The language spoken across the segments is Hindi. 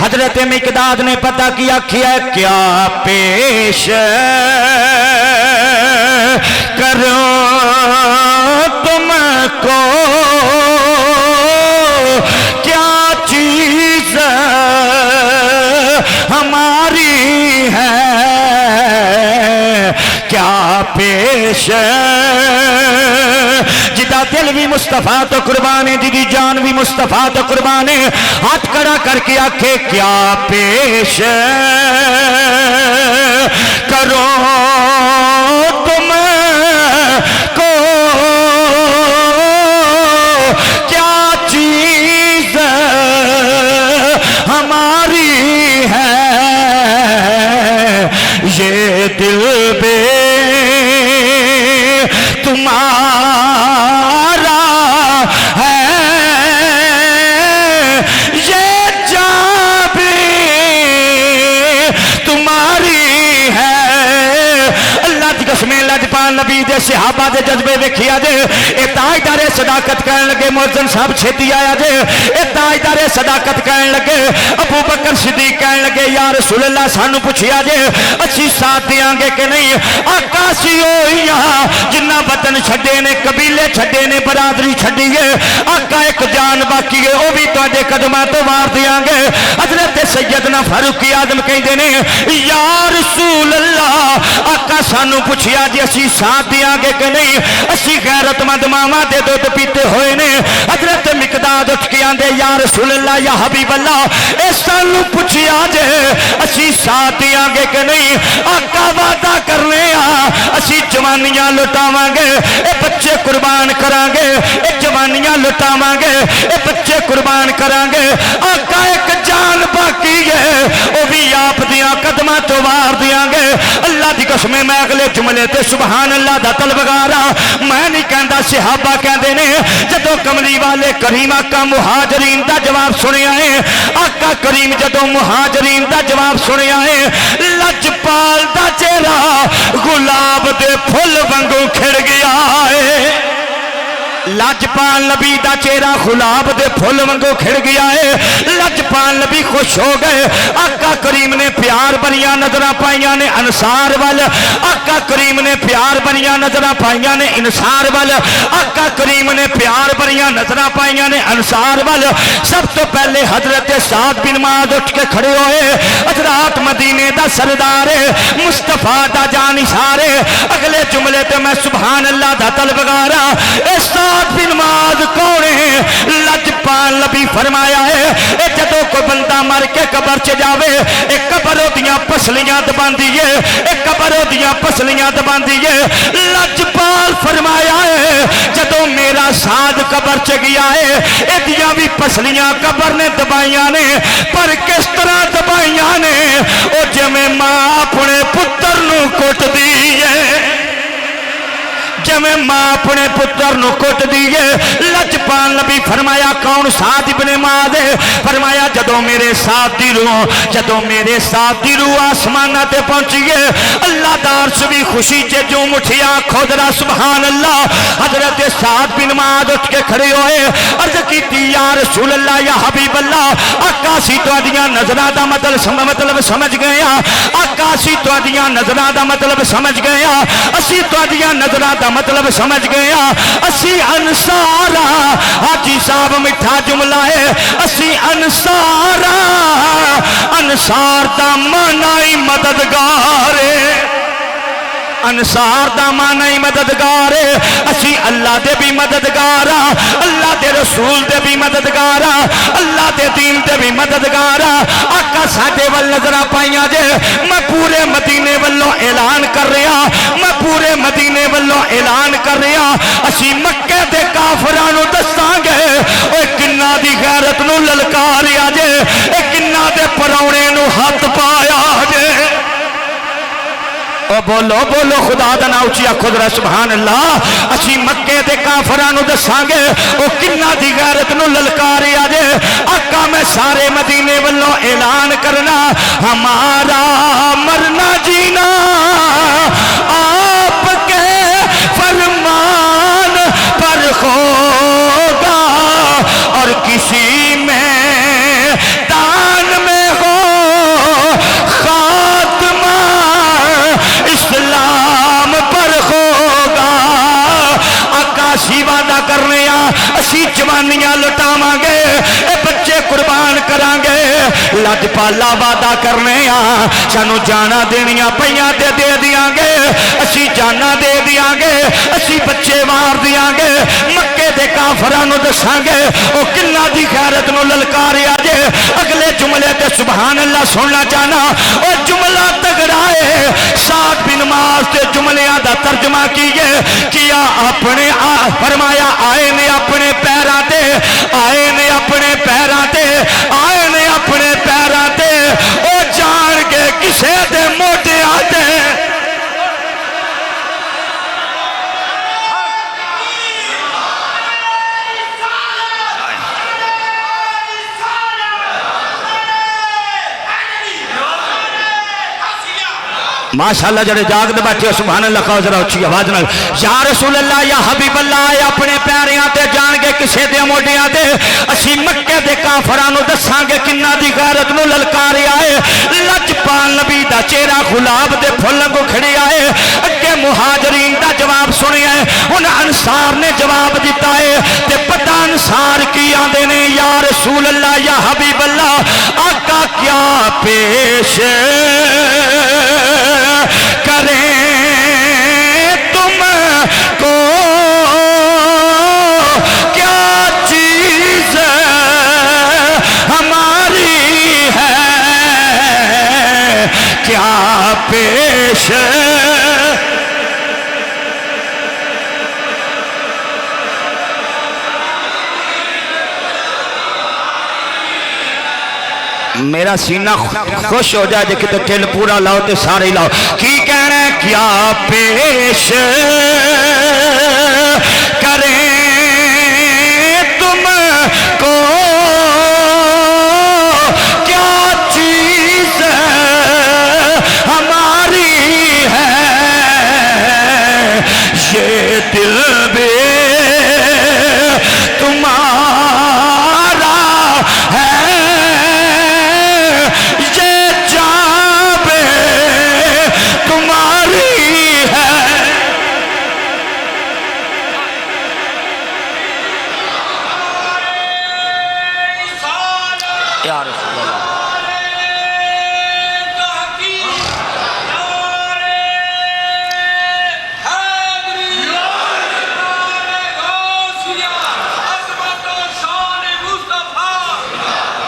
हजरत मिकदाद ने पता किया क्या पेश करो तुमको, क्या चीज हमारी है, क्या पेश। जिदा दिल भी मुस्तफा तो कुर्बान है, जिदी जान भी मुस्तफा तो कुर्बान है, हाथ खड़ा करके आखे क्या पेश करो तुम को, क्या चीज हमारी है, ये दिल बे तुम्हारा है, ये जान भी तुम्हारी है। अल्लाह की कसम लजपाल नबी दे सहाबा दे जज्बे वेखिया जे, ए ताजदारे सदाकत कहन लगे मुअज्जिन साहब छेती आया जे, ए ताजदारे सदाकत कहन लगे अबू बकर सिद्दीक कहन लगे या रसूल अल्लाह सानू पुछिया जे अच्छी साथ देंगे कि नहीं। आका सी होइया जिन्ना वतन छड्डे ने, कबीले छड्डे ने, बरादरी छड्डी है, आका एक जान बाकी है वह भी तुहाडे कदमां तो वार देंगे। हजरत सैयदना फारूक आजम कहते ने या रसूल अल्लाह आका सानू पुछिया जी असी साथ देंगे कि नहीं, असी गैरतमंद मावां दे दुध पीते हुए ने। हजरत मिकदाद उठ के आंदे या रसूल अल्लाह या हबीब अल्लाह ए सानू पुछिया जे असी साथ देंगे कि नहीं। आका वादा करने असी जवानियां लुटावांगे, ए बच्चे कुर्बान करांगे, ए जवानियां लुटावांगे, ए बच्चे कुर्बान करांगे। आका एक जान बाकी है वह भी आप दियां कदमां तो वार देंगे। अल्लाह की कसम मैं अगले जुमले ते सुबहान अल्लाह दा तलबगार मैं नहीं कहता, सहाबा कहते ने जदों कमली वाले करीम आका मुहाजरीन का जवाब सुनिया है, आका करीम जदों मुहाजरीन का जवाब सुनिया है, लजपाल दा चेहरा गुलाब दे फुल वांगू खिड़ गया है। लजपाल नबी का चेहरा गुलाब दे फुल वांगू खिड़ गया है। लजपाल नबी खुश हो गए। आका करीम ने प्यार भरिया नजर पाइया ने अंसार वाल, आका करीम ने प्यार भरिया नजर पाइया ने इंसार वाल, आका करीम ने प्यार भरिया नजर पाइया ने अंसार वाल। सब तो पहले हजरत साद बिन मुआज उठ के खड़े होए। हजरात मदीने का सरदार है, मुस्तफा का जानिसार है। अगले जुमले पे मैं सुभान अल्लाह दा तलबगार साद बिन मुआज कौन है? लजपाल नबी फरमाया है जदों कोई बंदा मर के कबर च जावे एक कबर ओदियां पसलियां दबांदी है, एक कबर ओदियां पसलियां दबांदी है। लजपाल फरमाया है जदों मेरा साद कबर च गया है एदियां भी पसलियां कबर ने दबाइयां ने, पर किस तरह दबाइयां ने? ओ जिवें मां अपने पुत्र नूं कुटदी है, जिवें मां अपने पुत्र नूं कुटदी है। लजपाल नबी फरमाया कौन? साद इब्ने मुआज। फरमाया जदों मेरे साथ दी रूह आसमाना ते पहुंची है, अल्लाह दा अर्श भी खुशी च जूम उठिया। खुदरा सुभान अल्लाह। हजरत साद बिन मुआज उठ के खड़े होए, अर्ज कीती या रसूल अल्लाह या हबीब अल्लाह, आका सी तुहाडियां नजरां दा मतलब समझ गए। आका सी तुहाडियां नजरां दा मतलब समझ गए, असी तुहाडियां नजरां दा मतलब समझ गए। असी अंसारा, हाजी साहब मिठा जुमला है, असी अंसारा, अंसार दा माना ही मददगार है। अंसार दा माना ही मददगार है। असी अल्लाह दे भी मददगार, अल्लाह दे रसूल दे भी मददगार, अल्लाह दे दीन दे भी मददगार। आका साडे वल नजर पाइया जे, मैं पूरे मदीने वल्लों ऐलान कर रहा, मैं पूरे मदीने वल्लों ऐलान कर रहा, असी मक्के दे काफरां नूं दसांगे ओए किन्ना दी गैरत नूं ललकारिया जे, किन्ना दे परौणे नूं हथ पाया जे। ओ बोलो बोलो खुदा दा नाम उचिया खुदरा सुभान अल्लाह। असी मक्के दे काफरां नूं दसांगे ओ किन्ना दी गैरत नूं ललकारिया जे। आका मैं सारे मदीने वल्लों ऐलान करना, हमारा मरना जीना आपके फरमान पर होगा और किसी में दान में लजपाला वादा करने सानू जाना देनिया पईयां ते दे दियांगे, असी जाना दे दियांगे, असी बच्चे मार दियांगे, मक्के दे काफरां नू दसांगे ओ किन्ना दी गैरत नू ललकारिया जे। अगले जुमले ते सुभान अल्लाह सुनना चाहना, ओ जुमला तगड़ा है। साद बिन मास के जुमलियां दा तर्जमा कीए किया अपने फरमाया आए ने अपने पैरां ते, आए ने अपने पैरां ते, आए ने अपने पैरां ते, ओ जान के किसे दे मोटियां ते। माशाअल्लाह जड़े जागते बैठे सुभान अल्लाह कहो जरा उच्ची आवाज नाल, या रसूल अल्लाह या हबीब अल्लाह अपने पैरियां ते जान के किसे दे मोटियां ते, असी मक्के दे काफरां नू दसांगे किन्ना दी गैरत नू ललकारिया है। लजपाल नबी दा चेहरा गुलाब दे फुल को खड़िया है। अगे मुहाजरीन दा जवाब सुनिया है, हुण अंसार ने जवाब दिता है ते पता अंसार की आंदे ने, या रसूल अल्लाह या हबीब अल्लाह आका क्या पेश करें तुमको, क्या चीज हमारी है, क्या पेश मेरा सीना खुश हो जाए जे किते दिल पूरा लाओ तो सारे लाओ। की कहना क्या पेश करें तुमको, क्या चीज हमारी है, ये दिल भी तुम्हारा है,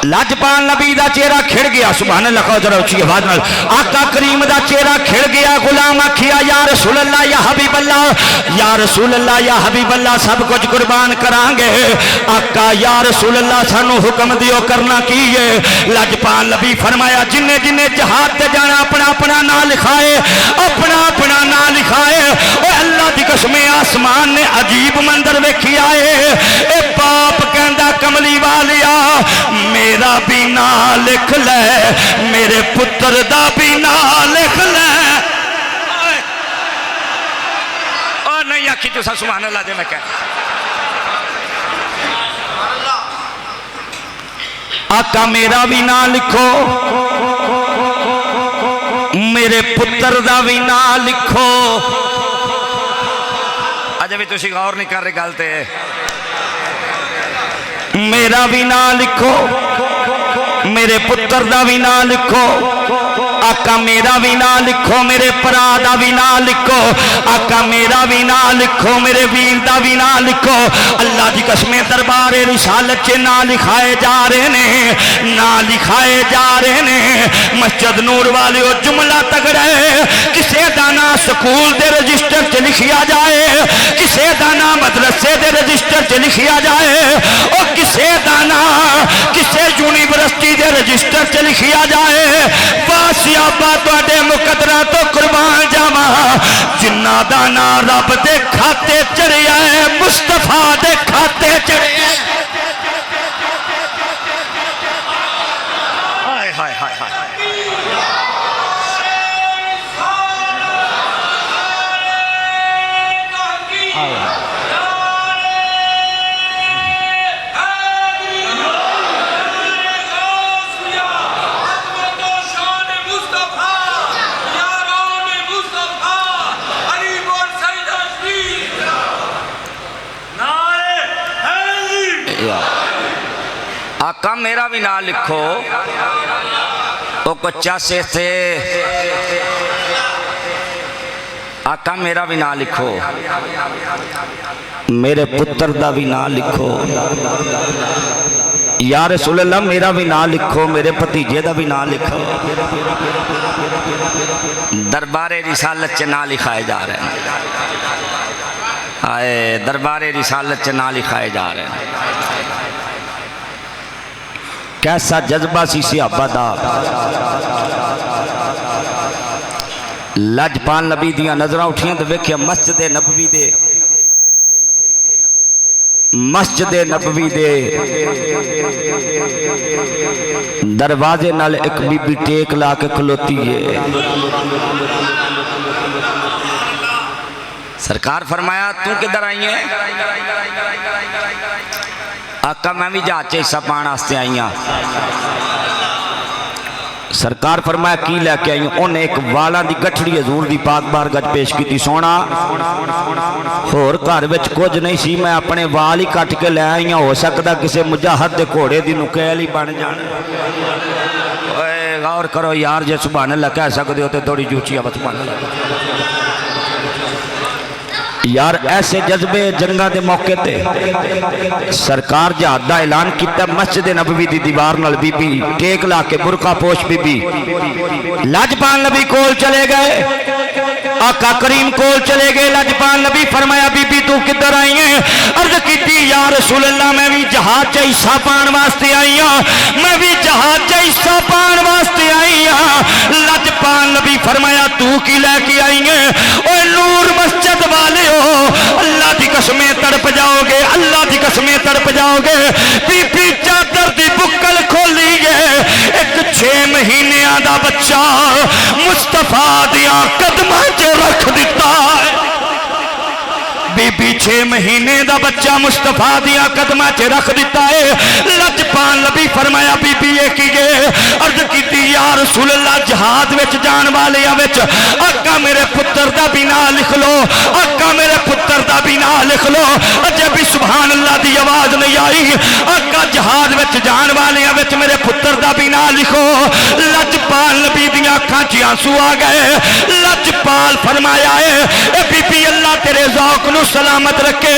लजपाल नबी दा चेहरा खिड़ गया। सुभान अल्लाह कहो जरा उच्ची आवाज नाल, आका करीम दा चेहरा खिड़ गया। गुलाम आखिया या रसूल अल्लाह या हबीब अल्लाह, या रसूल अल्लाह या हबीब अल्लाह सब कुछ कुर्बान करांगे। आका या रसूल अल्लाह सानू हुक्म दियो करना की है। लजपाल नबी फरमाया जिन्ने जिन्ने जहाज ते जाना अपना अपना नाम लिखाए, अपना अपना नाम लिखाए। ओ अल्लाह दी कसम आसमान ने अजीब मंजर वेखिया है। ए बाप कहंदा कमली वालिया मेरा भी ना लिख ले, मेरे पुत्र दा भी ना लिख ले। और नहीं आखी तुसा सुभान अल्लाह दे, मैं कह आका मेरा भी ना लिखो, मेरे पुत्र दा भी ना लिखो। अजे भी तुसी गौर नहीं कर रहे गल ते, मेरा भी ना लिखो, मेरे पुत्र दा भी ना लिखो। आका मेरा भी ना लिखो, मेरे भरा दा भी ना लिखो। आका मेरा भी ना लिखो, मेरे वीर दा भी ना लिखो। अल्लाह की कसमें दरबार रिसालत च ना लिखाए जा रहे ने, ना लिखाए जा रहे ने। मस्जिद नूर वाले जुमला तगड़ा है। किसे दा ना स्कूल दे रजिस्टर च लिखिया जाए, किसे दा ना मदरसे दे रजिस्टर च लिखिया जाए, और किसे दा ना किसे यूनिवर्सिटी दे रजिस्टर च लिखिया जाए। वासियाबा तुहाडे मुकदरा तो कुर्बान जावा, जिन्ना दा ना रब दे खाते चढ़िया है, मुस्तफा दे खाते चढ़िया। हाय हाय हाय हाय आका मेरा भी ना लिखो, वो को चासे थे आका मेरा भी ना लिखो, मेरे पुत्र दा भी ना लिखो, या रसूल अल्लाह मेरा भी ना लिखो, मेरे भतीजे दा भी ना लिखो। दरबारे रिसालत च ना लिखाए जा रहे हैं, आए दरबारे रिसालत च ना लिखाए जा रहे हैं। कैसा जज्बा सी सहाबा दा। लजपाल नबी दियां नजरां उठियां तो वेख्या मस्जिद नबवी दे दरवाजे नाल एक बीबी टेक ला के खलोती है। सरकार फरमाया तू किधर आई है? आका मैं भी जहाज हिस्सा पाने वास्ते आई हाँ। सरकार फरमाया की लैके आई? उन्हें एक वाला दी गठड़ी हजूर दी पाक बारगाह पेश की। सोना होर घर विच कुछ नहीं सी, मैं अपने वाल ही कट के लै आई हाँ। हो सकता किसी मुजाहिद दे घोड़े दी नुकैल ही बन जाए। गौर करो यार, जे सुभान अल्लाह कह सकते हो तो थोड़ी जूची आवाज़ सुभान अल्लाह। यार ऐसे जज्बे जंगा के मौके ते सरकार जिहाद दा ऐलान किया। मस्जिद नबवी दी दीवार नाल बीबी टेक ला के बुरका पोश बीबी लजपाल नबी कोल चले गए, आका करीम कोल चले गए। लजपाल नबी फरमाया बीबी तू किधर आई है? अर्ज की या रसूल अल्लाह मैं भी जहाज च हिस्सा पाने वास्ते आई हाँ, मैं भी जहाज च हिस्सा पाने वास्ते आई हाँ। लजपाल नबी फरमाया तू की लैके आई है? ओए नूर मस्जिद वाले हो, अल्लाह की कसमें तड़प जाओगे, अल्लाह की कसमें तड़प जाओगे। बीबी चादर दी बुक्कल खोली है, एक 6 महीने का बच्चा मुस्तफा दिया कदमां च रख दिता है। बीबी 6 महीने का बच्चा मुस्तफा दिया कदमां च रख दिता है। लजपाल नबी फरमाया बीबी ये की गए? अर्ज की या रसूल अल्लाह जहाज विच जान वाले आका मेरे पुत्र का भी ना लिख लो, आका मेरे पुत्र का भी ना लिख लो। अजे भी सुभान अल्लाह की आवाज नहीं आई। आका जहाज विच जान वाले मेरे पुत्र का भी ना लिखो। लजपाल नबी दियां अखां च आंसू आ गए। लजपाल फरमाया है बीबी अल्लाह तेरे ज़ौक नूं सलामत रखे,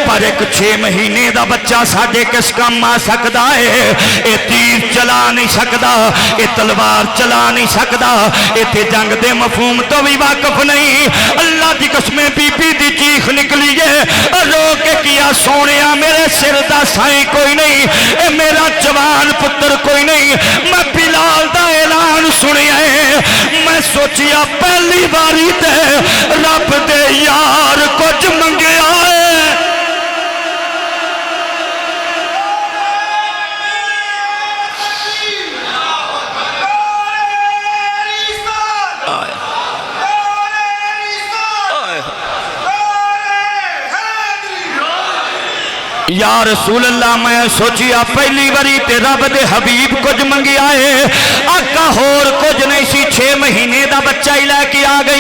पर एक 6 महीने का बच्चा साडे किस काम आ सकता है? ये तीर चला नहीं सकता, ये तलवार चला नहीं सकता, इतने जंग के मफहूम तो भी वाकफ नहीं। अल्लाह की कसमें बीबी की चीख निकली है, रो के किया सोने मेरे सिर का साई कोई नहीं, ये मेरा जवान पुत्र कोई नहीं। मैं बिलाल का ऐलान सुनिया है, मैं सोचिया पहली बारी ते रब दे यार कुछ मंगया है। या रसूल अल्लाह मैं सोचिया पहली बारी ते रब दे हबीब कुछ मंगिया है। आका होर कुछ नहीं सी, 6 महीने का बच्चा ही लैके आ गई।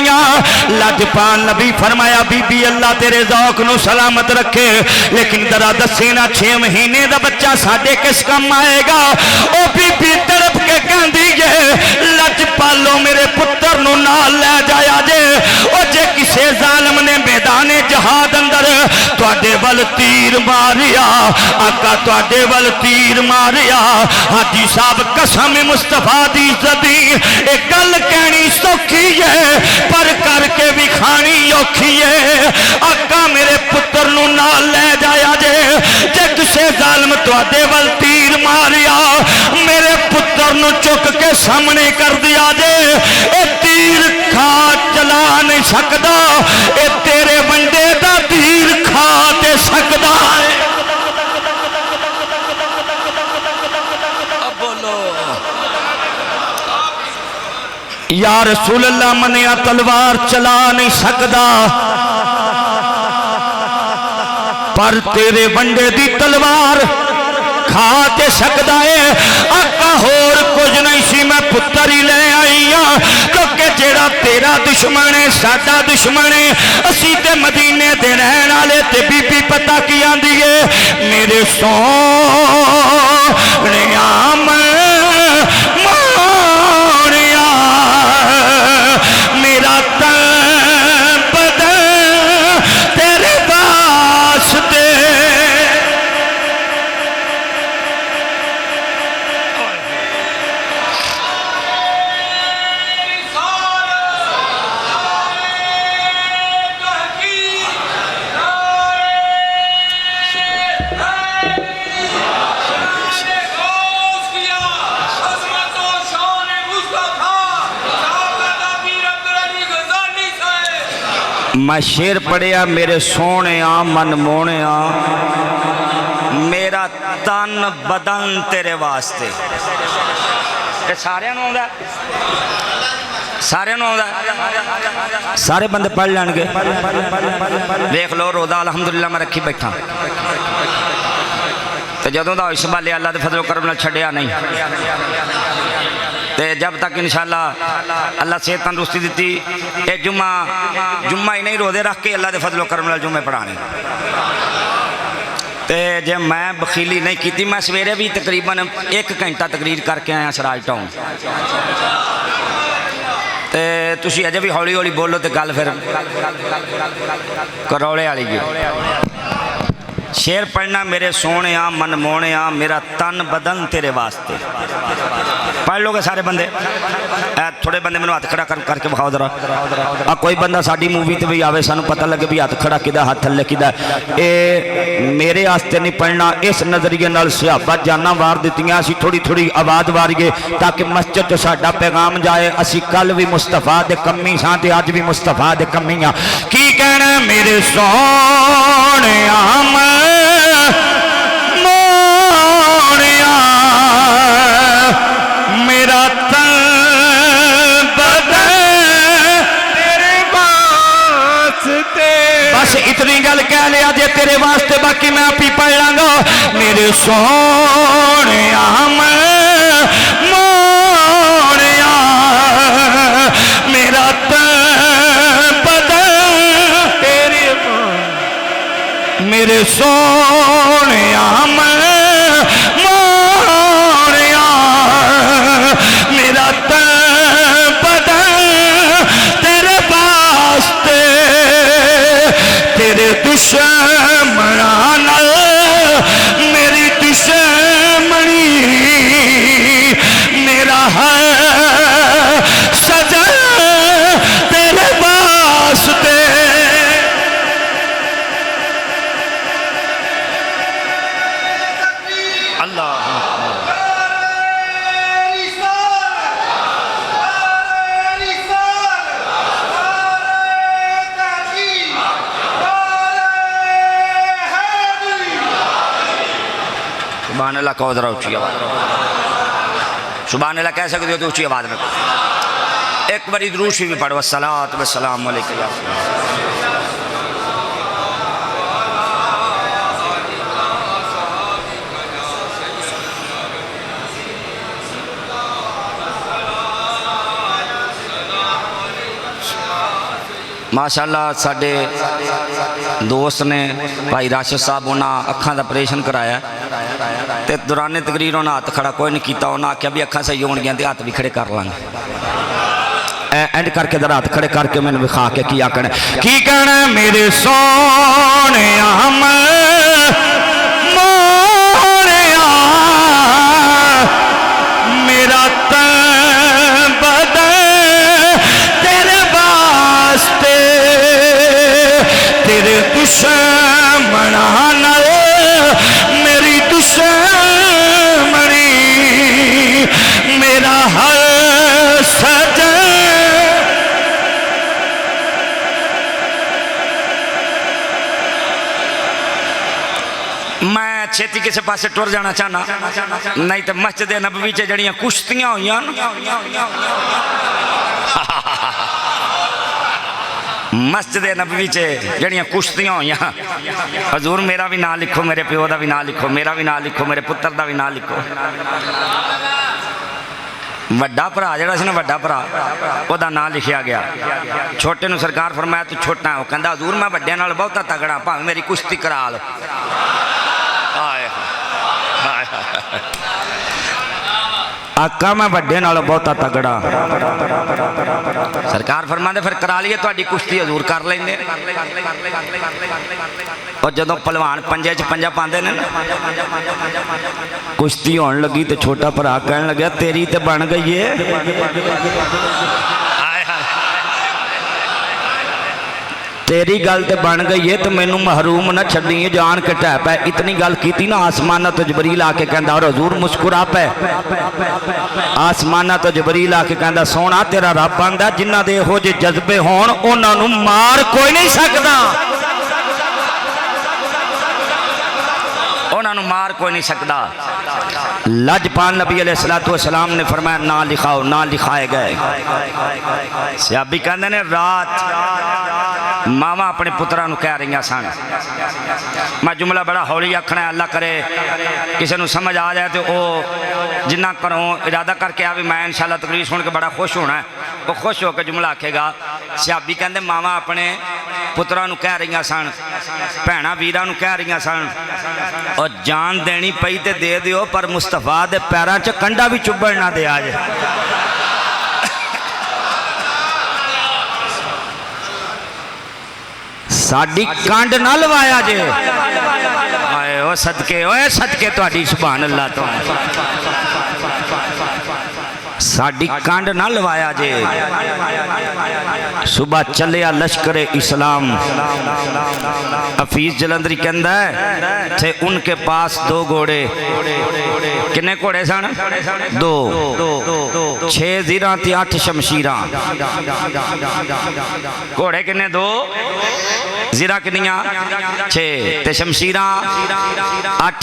लजपाल नबी फरमाया बीबी अल्लाह तेरे ज़ौक नूं सलामत रखे, लेकिन जरा दसे ना 6 महीने का बच्चा साडे किस काम आएगा? ओ बीबी तड़प के कहंदी है लजपालो मेरे पुत्र नूं नाल लै जाया जे। ओ जे किसी जालिम ने मैदाने जहाद अंदर तुहाडे वल तीर मारिया, आका तुहाडे वल तीर मारिया, हाजी साहब कसम मुस्तफा दी इज्जत दी एक गल कहनी सौखी है, पर करके भी खानी औखी है। आका मेरे पुत्र नूं नाल लै जाया जे। जे किसी जालिम तुहाडे वल तीर मारिया, मेरे पुत्र नूं चुक के सामने कर दिया जे। ए तीर खा चला नहीं सकता, ए तेरे बंदे दा तीर खा ते सकदा है। या रसूल अल्लाह मनिया तलवार चला नहीं सकता, पर तेरे बंदे दी तलवार खा ते सकदा है। आका होर कुछ नहीं सी, मैं पुत्र ही ले आई हाँ, क्योंकि जेड़ा तेरा दुश्मन है साडा दुश्मन है। असी ते मदीने दे रहन वाले ते बीबी पता की आंदी है मेरे सोने मैं शेर पढ़िया मेरे सोने मन मोने मेरा तन बदन तेरे वास्ते। ये सारे सारे बंदे पढ़ लैणगे। देख लो रोदा अलहमदुलिल्लाह मैं रखी बैठा तो जदों का इस बाले अल्लाह के फजलो करम नाल छड्डिया नहीं ते जब तक इंशाअल्लाह अल्लाह सेहत तंदुरुस्ती दी ये जुम्मा ही नहीं रोदे रख के अल्लाह के फजलो करम नाल जुम्मे पढ़ाने। ते जे मैं बखीली नहीं की मैं सवेरे भी तकरीबन 1 घंटा तकरीर करके आया सराज टाउन ते तुसी अजे भी हौली हौली बोलो तो गल फिर करौले वाली जी। शेर पढ़ना मेरे सोने मन मोने मेरा तन बदन तेरे वास्ते। पढ़ लोगे सारे बंदे? थोड़े बंदे मैंने हाथ खड़ा करके विखाओ जरा। कोई बंदा साड़ी मूवी तो भी आवे सानू पता लगे भी हाथ खड़ा किदा हाथ थल्ले किदा। ये मेरे वास्ते नहीं पढ़ना, इस नजरिए नाल सहाबा जाना वार दित्तियां असी थोड़ी थोड़ी आवाज़ वारीए ताकि मस्जिद च साडा पैगाम जाए। असी कल भी मुस्तफा दे कम्मी सां ते अज भी मुस्तफा दे कम्मी आ। की कहना मेरे सोने मोनिया मेरा तन बदन तेरे वास्ते। बस इतनी गल कह लिया जे तेरे वास्ते, बाकी मैं आप ही पढ़ लांगा। मेरे सोने मोनिया मेरा तन बदन तेरे मेरे सोने मोनिया मेरा तन बदन तेरे वास्ते। तेरे दुश्मना नाल मेरी दुश्मनी मेरा है सजन तेरे वास्ते। सुभान अल्लाह कहो जरा ऊँची आवाज़। सुभान अल्लाह कह सकते हो तो ऊँची आवाज़ में एक बारी दुरूद शरीफ भी पढ़ो। अस्सलातु वस्सलामु अलैका या माशाअल्लाह साडे दोस्त ने भाई राशिद साहब उन्हें अखां का ऑपरेशन कराया तो दौराने तकरीर उन्हें हाथ खड़ा कोई नहीं किया। उन्हें आख्या भी अखां सही होणगियां ते हाथ भी खड़े कर लांगे। एंड करके जरा हाथ खड़े करके मैंने विखा के की आखना की कहना मेरे सोने मोनिया मेरा तन बदन तेरे वास्ते। तेरे दुश्मना नाल मेरी दुश्मनी मेरा हर सजन। मैं छेती किसी पासे टुर जाना चाहना नहीं तो मस्जिद नबवी च जड़ियां कुश्तियां हुई मस्जिद नबवी च जड़ियां कुश्तियां हुई हजूर मेरा भी नाम लिखो, मेरे प्यो का भी नाम लिखो, मेरा भी नाम लिखो, मेरे पुत्र का भी नाम लिखो। वड्डा भरा जड़ा सी ना वड्डा भरा ओदा नाम लिखिया गया। छोटे नूं सरकार फरमाया तू छोटा है। वो कहंदा हजूर मैं वड्डे नाल बहुता तगड़ा भावें मेरी कुश्ती करा लो। आका मैं वड्डे नाल बहुता तगड़ा। सरकार फरमाते फिर करा लीए तुहाडी कुश्ती हजूर कर लेंगे। और जदों पहलवान पंजे च पंजा पाते ने कुश्ती होने लगी तो छोटा भरा कहन लग्या तेरी तो बन गई है। तेरी गल तो बन गई है तो मैनू महरूम न छड़ी जान के ढह पै। इतनी गल की ना आसमाना तो जबरील आके कहता और हजूर मुस्कुरा पै। आसमाना तो जबरील आके कहता सोना तेरा रब आंदा जिन्हां दे इहो जे जज्बे होण उन्हां नूं मार कोई नहीं सकदा, उन्होंने मार कोई नहीं सकता। लजपाल नबी अलैहिस्सलातु वस्सलाम ने फरमाया ना लिखाओ, ना लिखाए गए। सहाबी कहते ने रात मावा अपने पुत्रा कह रही सन, मैं जुमला बड़ा हौली आखना है, अल्लाह करे किसी को समझ आ जाए तो वह जिन्ना घरों इरादा करके आ भी मैं इंशाअल्लाह तकरीर सुन के बड़ा खुश होना है, वो खुश होकर जुमला आखेगा। सहाबी कहते मावा अपने पुत्रा कह रही सन, भैन वीरां कह रही सन और जान देनी पई तो दे दियो पर मुस्तफा दे पैरों च कंडा भी चुभण ना दे आज। साडी कंड ना लवाया जे। आए ओ सदके, ओए सदके तुहाडी सुभान अल्लाह तो साडी कंड ना लवाया जे। सुबह चलिया लश्कर इस्लाम, हफीज जलंधरी कहता है थे उनके पास 2 घोड़े। किन्ने घोड़े सन? 2, 6 जीरा ते 8 शमशीर। घोड़े किन्ने? 2, जीरा किनिया? 6 ते शमशीर 8।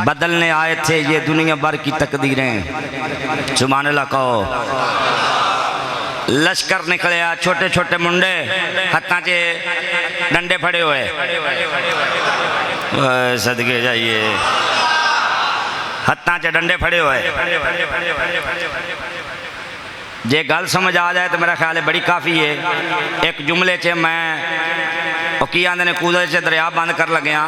बदलने आए थे ये दुनिया भर की तकदीरें। सुभान अल्लाह कहो। लश्कर निकलिया, छोटे छोटे मुंडे हाथों च डंडे फड़े हुए, सदके जाइए, हाथों च डंडे फड़े हुए। जे गल समझ आ जाए तो मेरा ख्याल है बड़ी काफ़ी है। एक जुमले च मैं की आंदे ने कूदे च दरिया बंद कर लग्या।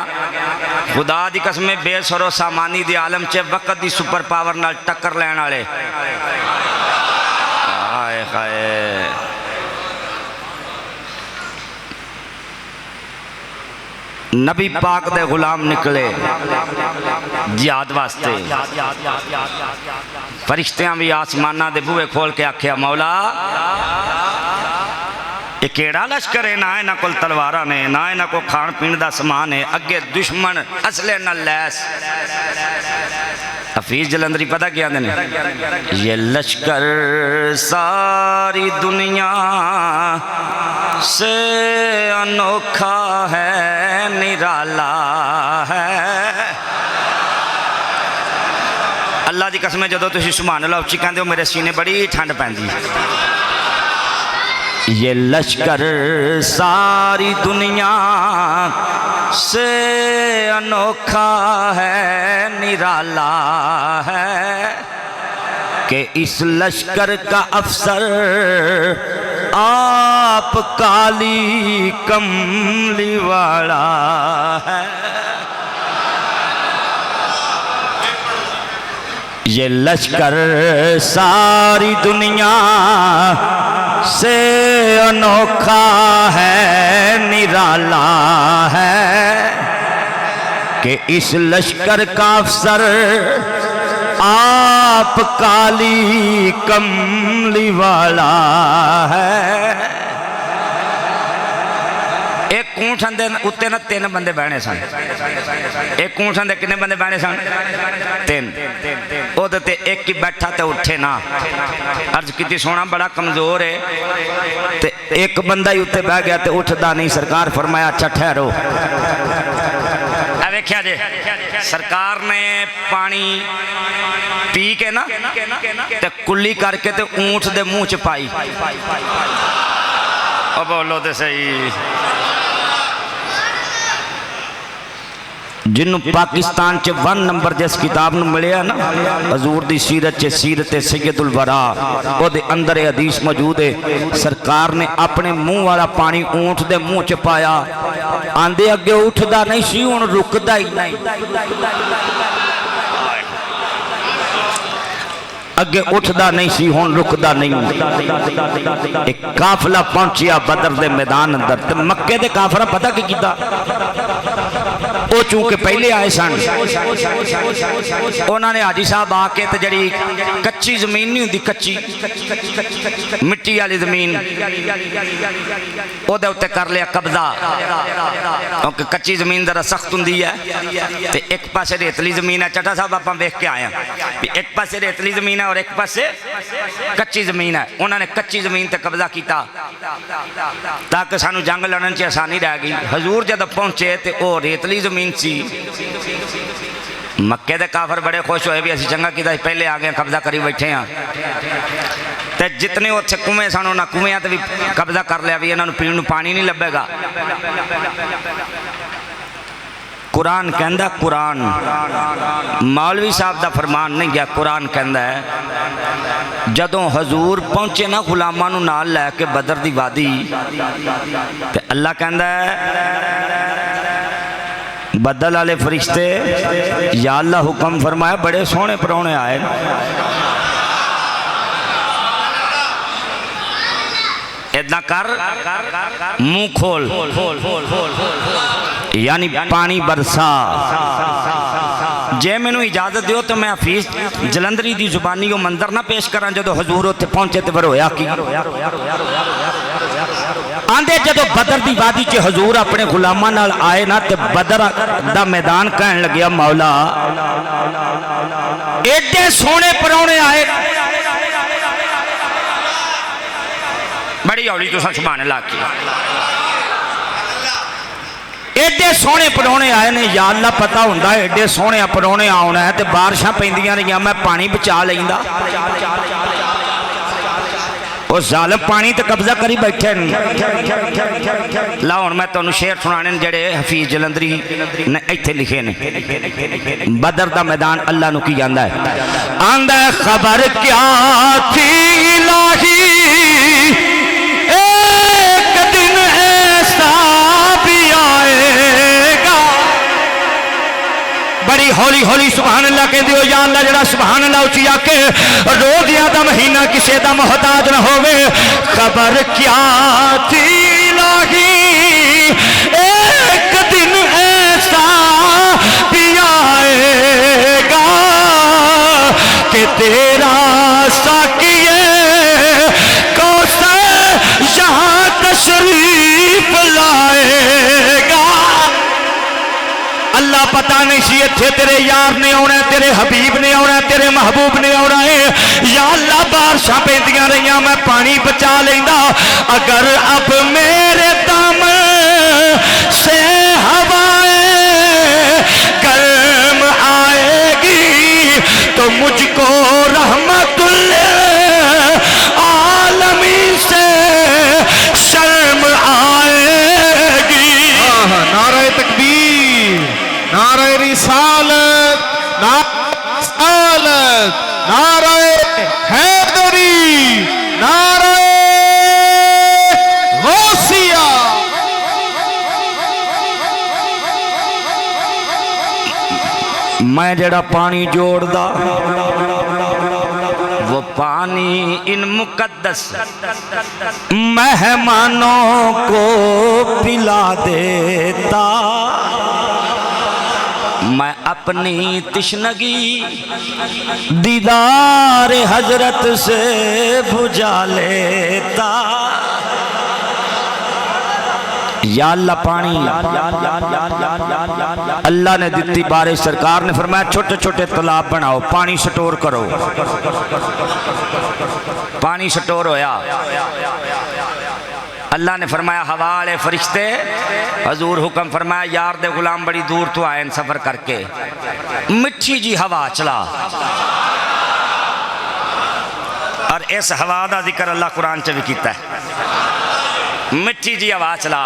खुदा दी कसम बेसरो सामानी दी आलम च वक्त दी सुपर पावर नाल टक्कर लैण वाले। हाय हाय नबी पाक दे गुलाम निकले जिहाद वास्ते। फरिश्तियां भी आसमाना दे बूहे खोल के आख्या मौला ये केड़ा लश्कर है, ना इन्हां कोल तलवारां ने, ना इन्हां कोल खाण पीण दा समान है, अगे दुश्मन असले नाल लैस। हफीज जलंधरी पता क्या आंदे ने? ये लश्कर सारी दुनिया से अनोखा है, निराला है। अल्लाह की कसम जो तुम सुभान अल्लाह उच्ची कहते हो मेरे सीने बड़ी ठंड पैंदी। ये लश्कर सारी दुनिया से अनोखा है, निराला है कि इस लश्कर का अफसर आप काली कमली वाला है। ये लश्कर सारी दुनिया से अनोखा है, निराला है कि इस लश्कर का अफसर आप काली कमली वाला है। एक ऊंठ दे उत्ते ना 3 बंदे बहने सन। एक ऊंठ दे कितने बंदे बहने सन? 3। ओदे ते एक ही बैठा ते उठे ना। अर्ज की सोना बड़ा कमजोर है ते एक बंदा ही उत्ते बह गया ते उठदा नहीं। सरकार फरमाया अच्छा ठहरो। वेख्या जे सरकार ने पानी पी के ना ते कुल्ली करके ते ऊंठ दे मुंह च पाई। ओ बोलो ते सही। जिन्हों पाकिस्तान च 1 नंबर जिस किताब में मिले ना हजूर दी सीरत च सीरत सैयदुल वरा ओदे अंदर हदीस मौजूद है। सरकार ने अपने मुंह वाला पानी ऊंट दे मुंह च पाया। आंदे अगे उठदा नहीं सी, हुण रुकदा ही नहीं। अगे उठदा नहीं सी, हुण रुकदा नहीं। एक काफिला पहुंचिया बदर दे मैदान अंदर ते मक्के दे काफिरा पता की कीता? वो चूंकि पहले आए सन उन्होंने हाजी साहब आके तो जी कच्ची जमीन नहीं होंगी, कच्ची मिट्टी वाली जमीन वो कर लिया कब्जा, क्योंकि कच्ची जमीन जरा सख्त होंगी है। तो एक पासे रेतली जमीन है, चट्टा साहब आप वेख के आए हैं भी एक पासे रेतली जमीन है और एक पासे कच्ची जमीन है। उन्होंने कच्ची जमीन ते कब्जा किया ताकि सानू जंग लड़न च आसानी रह गई। हजूर जब पहुंचे तो वह रेतली जमीन सी। मक्के के काफर बड़े खुश होए भी असं चंगा किया, पहले आ गए कब्जा करी बैठे हाँ। तो जितने उत्थे कुएं सन उन्होंने कुएं तो भी कब्जा कर लिया भी इन्होंने पीने पानी नहीं लभेगा। कुरान कहता, कुरान मौलवी साहब का फरमान नहीं गया, कुरान कहता है जदों हजूर पहुंचे ना गुलामां नूं नाल लैके बदर दी वादी, ते अल्लाह कहता है बदल वाले फरिश्ते या अल्लाह हुक्म फरमाया बड़े सोहने परौने आए। इदा कर मुंह खोल, यानी पानी बरसा। जे मैनू इजाजत दियो तो मैं हफीज जलंधरी की जुबानी वो मंजर ना पेश करा जो हजूर उत्थे पहुंचे तो फिर होया की आंदे जदों बदर की वादी च हजूर अपने गुलामां नाल आए ना तो बदर दा मैदान कहन लग्या मौला एडे सोहने परौने आए। बड़ी हौली तुसां सुभान अल्लाह की। एडे सोहने परौने आए ने या अल्लाह पता हुंदा एडे सोहने परौने आउणा है तो बारिशां पैंदियां रहियां मैं पानी बचा लैंदा। वो जालिम पानी तो कब्जा करी बैठे ला। हुण मैं तुहानूं शेर सुनाने जेड़े हफीज जलंधरी ने इत्थे लिखे ने। बदर दा मैदान अल्लाह नूं की आंदा है, आंदा है खबर क्या थी लाही एक दिन ऐसा भी आएगा। बड़ी हौली हौली सुभान अल्लाह कहते हो या अल्लाह जरा सुभान अल्लाह उची आके रोज़ियां दा महीना किसी दा मोहताज न होवे। खबर क्या थी लाही एक दिन ऐसा भी आएगा कि तेरा साकिए कौसर यहाँ तशरीफ लाएगा। अल्लाह पता नहीं सी इत्थे तेरे यार ने आना, तेरे हबीब ने आना, तेरे महबूब ने आना है। या अल्लाह बारिशां पैंदियां रहियां मैं पानी बचा लेंदा। अगर अब मेरे दम से हवाएं गर्म आएगी तो मुझको रहमतुल आलमीन से शर्म आएगी। नारे तकबीर, नारे रिसालत, नारे हैदरी, नारे गौसिया। मैं जड़ा पानी जोड़दा वो पानी इन मुकद्दस मेहमानों को पिला देता। मैं अपनी तिश्नगी दीदार हजरत से बुझा लेता। या अल्लाह पानी अल्लाह ने दी बारिश। सरकार ने फरमाया छोटे छोटे तालाब बनाओ, पानी स्टोर करो। पानी स्टोर होया। अल्लाह ने फरमाया हवा वाले फरिश्ते हजूर हुक्म फरमाया यार दे गुलाम बड़ी दूर तो आए सफर करके मिठी जी हवा चला। और इस हवा का जिक्र अल्लाह कुरान च भी किया है। मिठी जी हवा चला,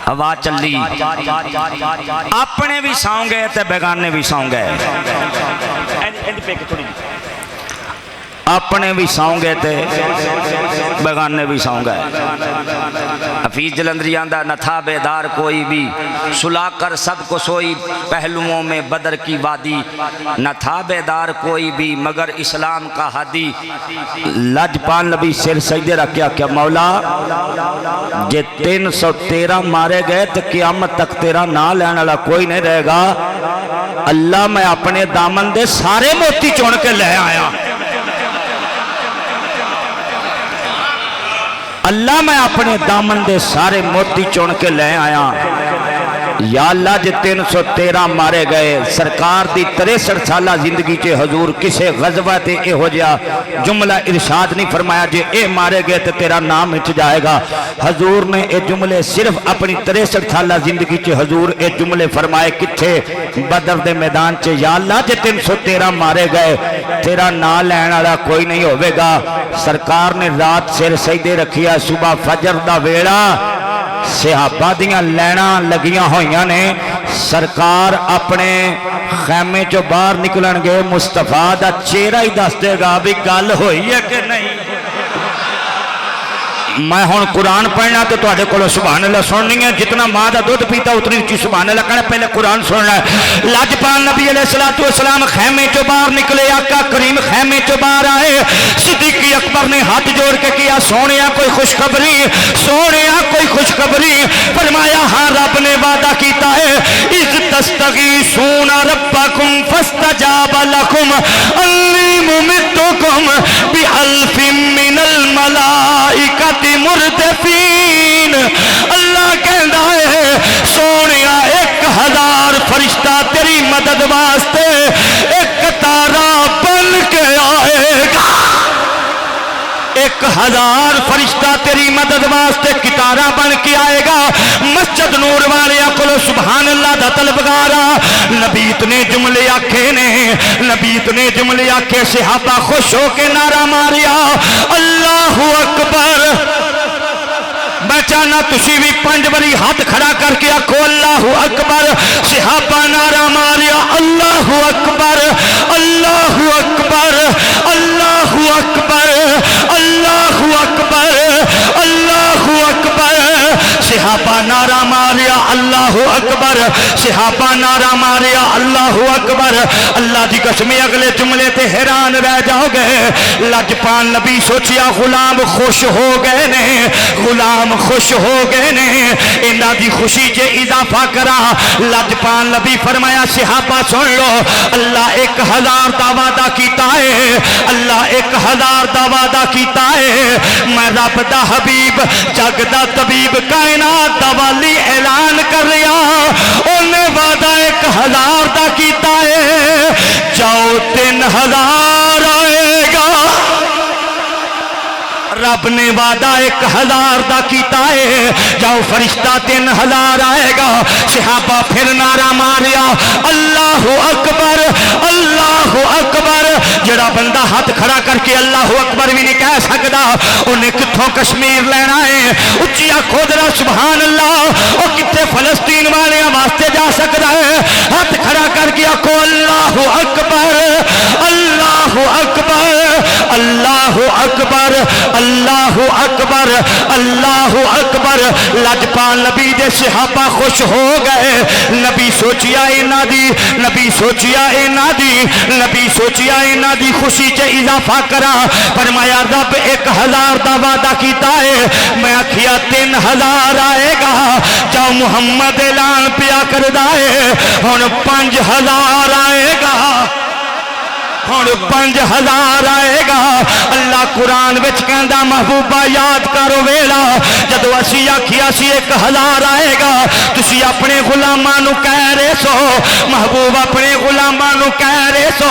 हवा चली, अपने भी सौ गए तो बेगाने भी सौ गए। अपने भी सौ गए थे बेगाने भी सौ गए। हफीज जलंधरी आंदा न था बेदार कोई भी सुलाकर सबको सोई पहलुओं में बदर की वादी, न था बेदार कोई भी मगर इस्लाम का हादी। लजपाल नबी सिर सजदे रख के आख्या मौला जे 313 मारे गए तो क़यामत तक तेरा ना लेने वाला कोई नहीं रहेगा। अल्लाह मैं अपने दामन दे सारे मोती चुन के ले आया। अल्लाह मैं अपने दामन दे सारे मोती चुन के ले आया। या अल्लाह जे 313 मारे गए सरकार दी 63 साल जिंदगी च हजूर किसे गजवा ते इहो जिहा जुमला इरशाद नहीं फरमाया जे ए मारे गए तो तेरा नाम मिट जाएगा। हजूर ने ये जुमले सिर्फ अपनी 63 साल जिंदगी च हजूर ये जुमले फरमाए किथे बदर दे मैदान च। या अल्लाह जे 313 मारे गए तेरा नाम लैन वाला कोई नहीं होवेगा। सरकार ने रात सिर सजदे रखिया। सुबह फजर दा वेला सहाबा दियां लैना लगियां होइयां ने। सरकार अपने खैमे चो बाहर निकलणगे मुस्तफा दा चेहरा ही दस देगा भी गल होई है कि नहीं। मैं हुण कुरान पढ़ना तो तुहाडे कोलों सुभान अल्लाह सुननी है। जितना माँ का दुध पीता उतनी उच्ची सुभान अल्लाह कहना। पहले कुरान सुनना है। लजपाल नबी अलैहिस्सलातु वस्सलाम खैमे चो बाहर निकले। आका करीम खैमे चो बाहर आए। सिद्दीक अकबर ने हाथ जोड़ के किया सोने कोई खुशखबरी, सोने कोई खुशखबरी। फरमाया हाँ रब ने वादा किया है इज़ तस्तगीसून रब्बकुम फस्तजाब लकुम अन्नी मुमिद्दुकुम बिअल्फिन मिनल मलाइकति मुर्दफीन। अल्लाह कहता है सोने 1000 फरिश्ता तेरी मदद वास्ते एक तारा बन के आएगा। 1000 फरिश्ता तेरी मदद वास्ते कितारा बन के आएगा। मस्जिद नूर वाले को सुभान अल्लाह दा तलबगारा। नबीत ने जुमले आखे ने, नबीत ने जुमले आखे। सहाबा खुश होके नारा मारिया अल्लाहु अकबर। मैं चाहना तुसी भी 5 बारी हाथ खड़ा करके आखो अल्लाहु अकबर। सहाबा नारा मारिया अल्लाहु अकबर, अल्लाहु अकबर, अल्लाहु अकबर, अल्लाहु अकबर, अल्लाहु अकबर। सहाबा नारा मारिया अल्लाहु अकबर, सहाबा नारा मारिया अल्लाहु अकबर। अल्लाह की कसम अगले जुमले ते हैरान रह जाओगे। लजपाल नबी सोचिया गुलाम खुश हो गए ने, गुलाम खुश हो गए ने। इन्हां दी खुशी च इजाफा करा। लजपाल नबी फरमाया सहाबा सुन लो अल्लाह 1000 दा वादा कीता है, अल्लाह 1000 दा वादा कीता है। मैं रब दा हबीब जग दा तबीब कायनात दा वाली ऐलान कर रहा। उन्हें वादा 1000 दा कीता है। जाओ 3000 आएगा। रब ने वादा 1000 दा कीता है। जाओ फरिश्ता 3000 आएगा। सहाबा फिर नारा मारिया अल्लाहु अकबर, अल्लाहु अकबर। जड़ा बंदा हाथ खड़ा करके अल्लाहु अकबर भी नहीं कह सकता उन्हें कित्थों कश्मीर लेना है। उच्ची आखो जरा सुभान अल्लाह। और कितने फलस्तीन वाले वास्ते जा सकता है। हाथ खड़ा करके आखो अल्लाहु अकबर, अल्लाहु अकबर, अल्लाहु अकबर, अल्लाहु अकबर, अल्लाहु अकबर। लजपाल नबी दे सहाबा खुश हो गए। नबी सोचिया इन्हां दी, नबी सोचिया इन्हां दी, नबी सोचिया इन्हां दी खुशी च इजाफा करा। फरमाया रब 1000 दा वादा कीता है। मैं आखिया 3000 आएगा। जाओ मुहम्मद ऐलान पिया करदा है हुण 5000 आएगा, हुण 5000 आएगा। अल्लाह कुरान विच कहंदा महबूबा याद करो वेला जदों असी आखिया सी 1000 आएगा। तुसी अपने गुलामां नूं कह रहे सो, महबूब अपने गुलामां नूं कह रहे सो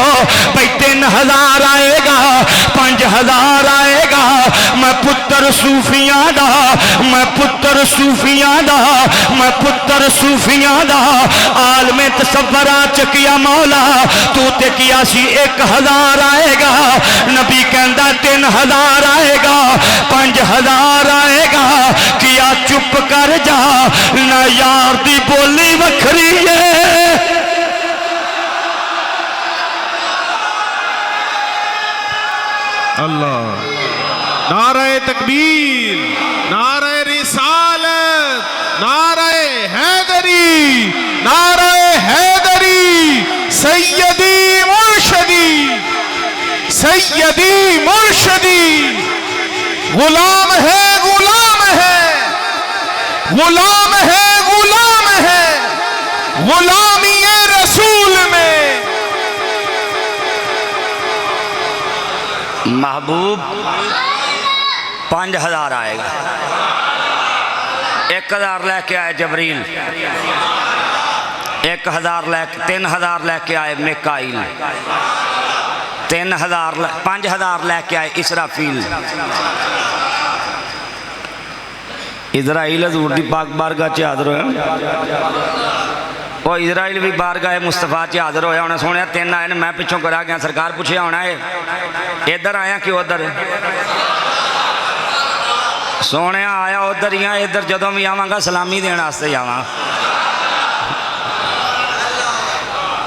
भाई 3000 आएगा, 5000 आएगा। मैं पुत्र सूफियां दा, मैं पुत्र सूफियां दा, मैं पुत्र सूफियां दा आलमे तसव्वुरा च किया मौला तू ते किया सी 1000 आएगा। नबी कहंदा 3000 आएगा, 5000 आएगा। किया चुप कर जा ना यार दी बोली वखरी है। अल्लाह। नाराए तकबीर, नाराए रिसालत, नाराए हैदरी, नाराए हैदरी, सैयदी मुर्शदी, सैयदी मुर्शदी। गुलाम है, गुलाम है, गुलाम है, गुलाम है, गुलामी रसूल में। महबूब 5000 आएगा, 1000 लेके आए जबरील, 1000 लेके 3000 लेके आए मिकाईल, 5000 लेके आए इसराफील। इजराइल हजूर दी पाक बारगाह च हाज़र होया, वो इजराइल भी बारगाह मुस्तफा च हाज़र होया। उन्हें सुनिया 3 आए, मैं पिछों करा गया, सरकार पूछे होना है इधर आया कि उधर? सोने आया उधर ही, इधर जदों भी आवांगा सलामी देने वास्ते आवां।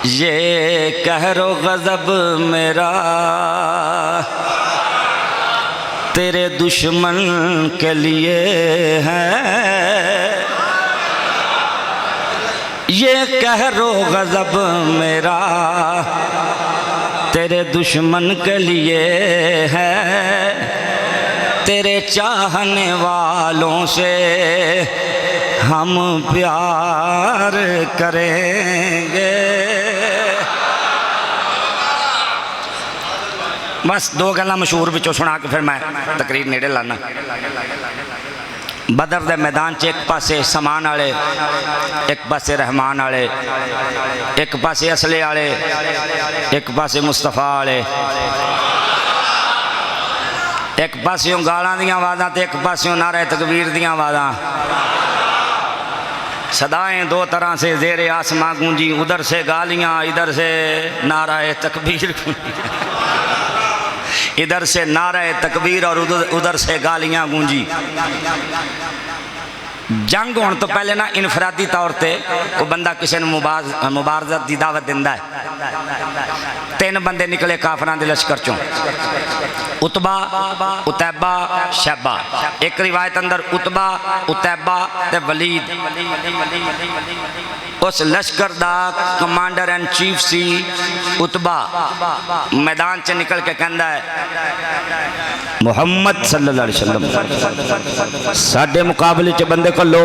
ये कहरो गज़ब मेरा तेरे दुश्मन के लिए है, ये कहरो गज़ब मेरा तेरे दुश्मन के लिए है, तेरे चाहने वालों से हम प्यार करेंगे। बस 2 गल्लां मशहूर विचों सुना के फिर मैं तकरीर नेड़े लाना। बदर दे मैदान च एक पासे समान वाले, एक पासे रहमान वाले, एक पासे असले वाले, एक पासे मुस्तफा वाले, एक पासियों गालां दियां आवाज़ां ते एक पासियों नारे तकबीर दियां आवाज़ां। सदाएं 2 तरह से ज़ेरे आसमां गूंजी, उधर से गालियां, इधर से नाराए तकबीर। इधर से नाराए तकबीर और उधर से गालियां गूंजी। जंग होने तो पहले ना इनफरादी तौर पर कोई बंदा किसी ने मुबारजत की दावत दिंदा है। 3 बंदे निकले काफरां दे लश्कर चों, उतबा, उतैबा, शैबा। एक रिवायत अंदर उतबा, उतैबा ते वलीद उस लश्कर दा commander and chief C Utba. मैदान च निकल के कहंदा है मुहम्मद सल्लल्लाहु अलैहि वसल्लम साडे मुकाबले च बंदे कल्लो,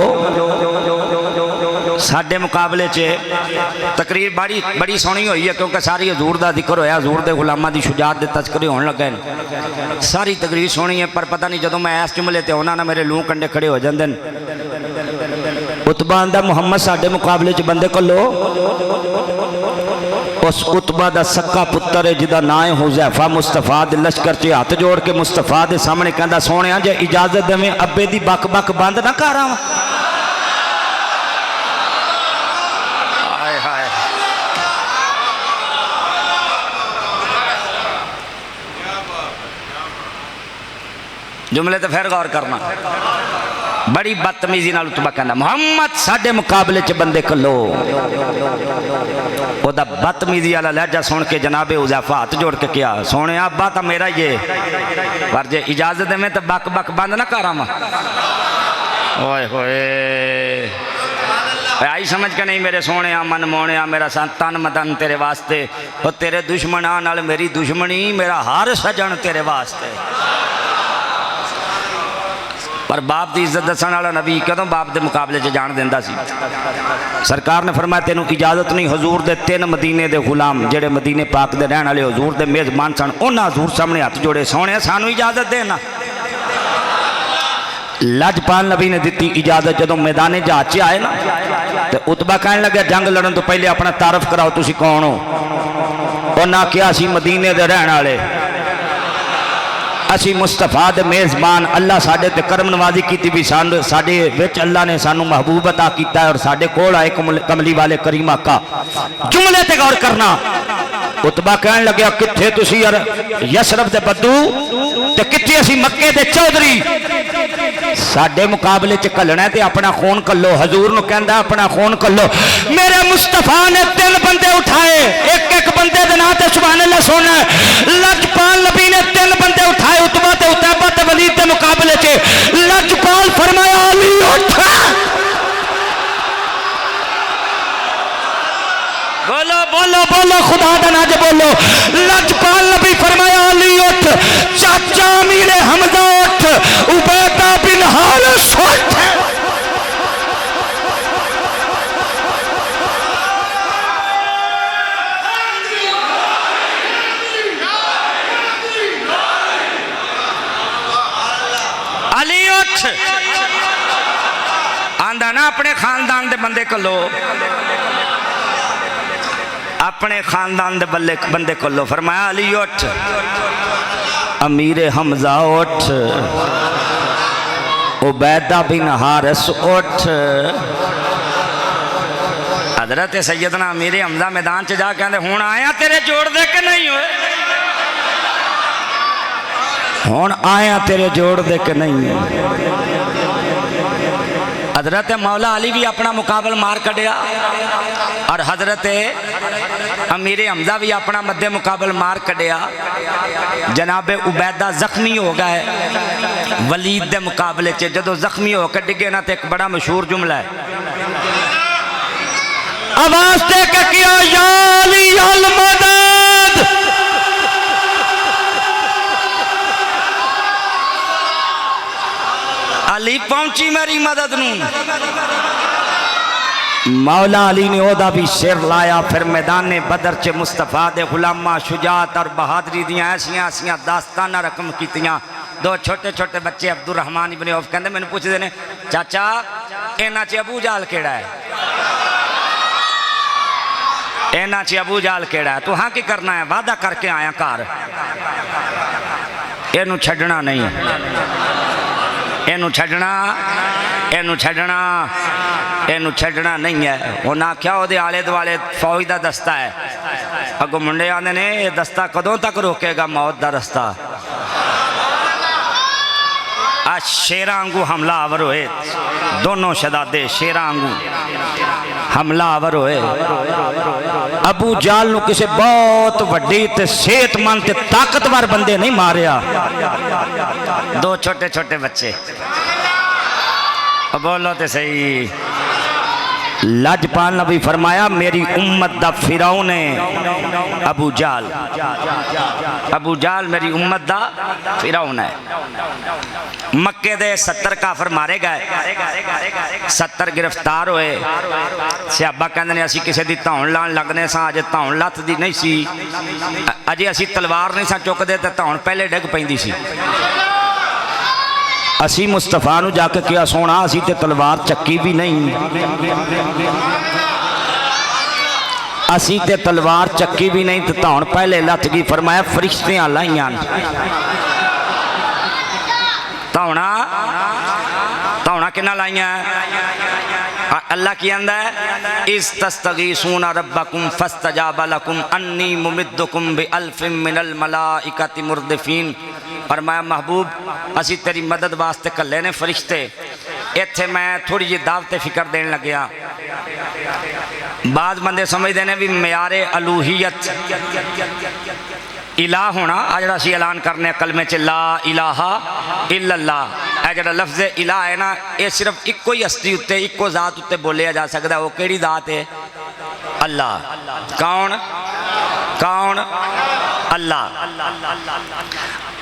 साडे मुकाबले च तकरीर बड़ी सोहनी हुई है, क्योंकि सारी हजूर का जिक्र होया, हजूर के गुलामां की शुजात के तस्करे होने लगे। सारी तकरीर सोहनी है, पर पता नहीं जदों मैं इस जुमले ते होना ना मेरे लूह कंडे खड़े हो जाते हैं। उतबा आंदा मुहम्मद साडे मुकाबले च बंदे कल्लो। उस उतबा का सक्का पुत्र है जिदा नाम है हुज़ैफा, मुस्तफा दे लश्कर च हाथ जोड़ के मुस्तफा के सामने कहता सोहणिया जे इजाजत देवें अब्बे दी बक बक बंद ना कर आवां। जुमले तो फिर गौर करना। बड़ी बदतमीजी नाल उतबा कहंदा मुहम्मद साडे मुकाबले च बंदे कल्लो। ओदा बदतमीजी वाला लहजा सुन के जनाबे हुज़ैफा हाथ जोड़ के किया सोने अब्बा तो मेरा ही है, पर जे इजाजत देवें तो बक बक बंद ना कर आवां। ओए होए आई समझ के नहीं मेरे सोने मन मोने मेरा तन मदन तेरे वास्ते, और तेरे दुश्मनां नाल मेरी दुश्मनी, मेरा हर सजन तेरे वास्ते। पर बाप की इज्जत दसन वाला नबी कदों बाप के मुकाबले च जान देंदा सी? सरकार ने फरमाया तेनों इजाजत नहीं। हजूर के 3 मदीने के गुलाम जेडे मदीने पाक के रहने वाले हजूर के मेजबान सन, उन्होंने हजूर सामने हाथ जोड़े सोने सानू इजाजत देना। लजपाल नबी ने दी इजाजत। जदों मैदाने जहाज च आए ना तो उतबा कहने लगे जंग लड़न तो पहले अपना तारफ कराओ, तुसी कौन हो? उन्हें कहा असी मदीने के रहने वाले, असी मुस्तफा दे मेज़बान, अल्लाह साडे ते करम नवाजी की भी साडे विच अल्लाह ने सानू महबूब अता किया और साडे कोल आए कमली वाले करीम आका। जुमले ते गौर करना। उतबा कहन लग्या किथे तुसी यार यसरफ दे बद्दू ते किथे असी मक्के दे चौधरी साडे मुकाबले च कलना ते अपना खून कल्लो हजूर नु कहंदा अपना खून कल्लो मेरे मुस्तफा ने 3 बंदे उठाए एक एक बंदे दे नाम ते सुभान अल्लाह सुनना लजपाल नबी ने 3 बंदे उठाए उतबा ते उतैबा ते वलीद दे मुकाबले च लजपाल फरमाया अली उठ बोलो बोलो बोलो खुदा दा नाज बोलो लजपाल नबी फरमाया अली उठ चाचा मीरे हमजा उठ उबैदा बिन हारिस उठ अली उठ आंदा ना अपने खानदान दे बंदे कलो अपने खानदान दे बंदे को लो फरमाया अली उठ अमीर हमजा उठ उबैदा बिन हारिस उठ हजरत सैयदना अमीर हमजा मैदान च जा कहते हुण आया तेरे जोड़ दे के नहीं होए हुण आया तेरे जोड़ दे के नहीं हजरत मौला अली भी अपना मुकाबल मार कढ़िया और हजरत अमीर हमजा भी अपना मध्य मुकाबल मार कढ़िया जनाबे उबैदा जख्मी हो गए वलीद के मुकाबले च जो जख्मी होकर डिगे ना तो एक बड़ा मशहूर जुमला है आवाज दे के किया या अली अल मदद अली पहुंची मेरी मदद नू मौला अली ने ओदा भी सिर लाया फिर मैदान बदर च मुस्तफा दे गुलामा शुजात और बहादरी दियां ऐसियां ऐसियां दास्ताना रकम कीतियां दो छोटे छोटे बच्चे अब्दुल रहमान इब्ने औफ कहंदे मैनू पूछदे ने चाचा इन्हां च अबू जाल केड़ा है इन्हां च अबू जाल केड़ा है तू हां की करना है वादा करके आया घर इनू छड्डना नहीं इनू छड्डना नहीं है उन्हें आख्या वो आले दुआले फौज का दस्ता है अगों मुंडे आते ने ये दस्ता कदों तक रोकेगा मौत का रस्ता आज शेरां आंगू हमलावर होए दोनों शहजादे शेरां आंगू हमलावर होए अबू जाल नू किसी बहुत वड्डी ते सेहतमंद ते ताकतवर बंदे नहीं मारिया दो छोटे छोटे बच्चे बोलो तो सही लजपाल नबी फरमाया मेरी उम्मत दा फिरौन है अबू जाल मेरी उम्मत दा फिरौन है मक्के दे 70 काफर मारे गए 70 गिरफ्तार होए सियाबा कहंदे ने असी किसी दी धौन लाण लगने सा अजे धौन लथ दी नहीं सी अजे असी तलवार नहीं सा चुकदे ते धौन पहले डिग पैंदी सी असी मुस्तफा नू जाके किया सोना असी ते तलवार चक्की भी नहीं असी ते तलवार चक्की भी नहीं तो धौन पहले लथ गई फरमाया फरिश्तियां लाइयां धौना धौना किन्ना लाइयां अल्लाह की आंदा है इस तस्तगीसूना रब्बकुम फस्तजाबा लकुम अन्नी मुमिद्दुकुम बिअल्फिम मिनल मलाइकति मुर्दिफीन फरमाया महबूब असी तेरी मदद वास्ते कल्ले ने फरिश्ते इत्थे मैं थोड़ी जी दावत फिक्र देन लग्या बाद बंदे समझते हैं भी म्यारे अलूहियत इलाह होना आ जरा असी ऐलान करने कलमे च ला इलाहा इल्लल्लाह ए जरा लफ्ज़ इलाह है ना ये सिर्फ इको ही हस्ती उत्ते इको जात उत्ते बोलिया जा सकता वो केड़ी जात है अल्लाह कौन कौन अल्लाह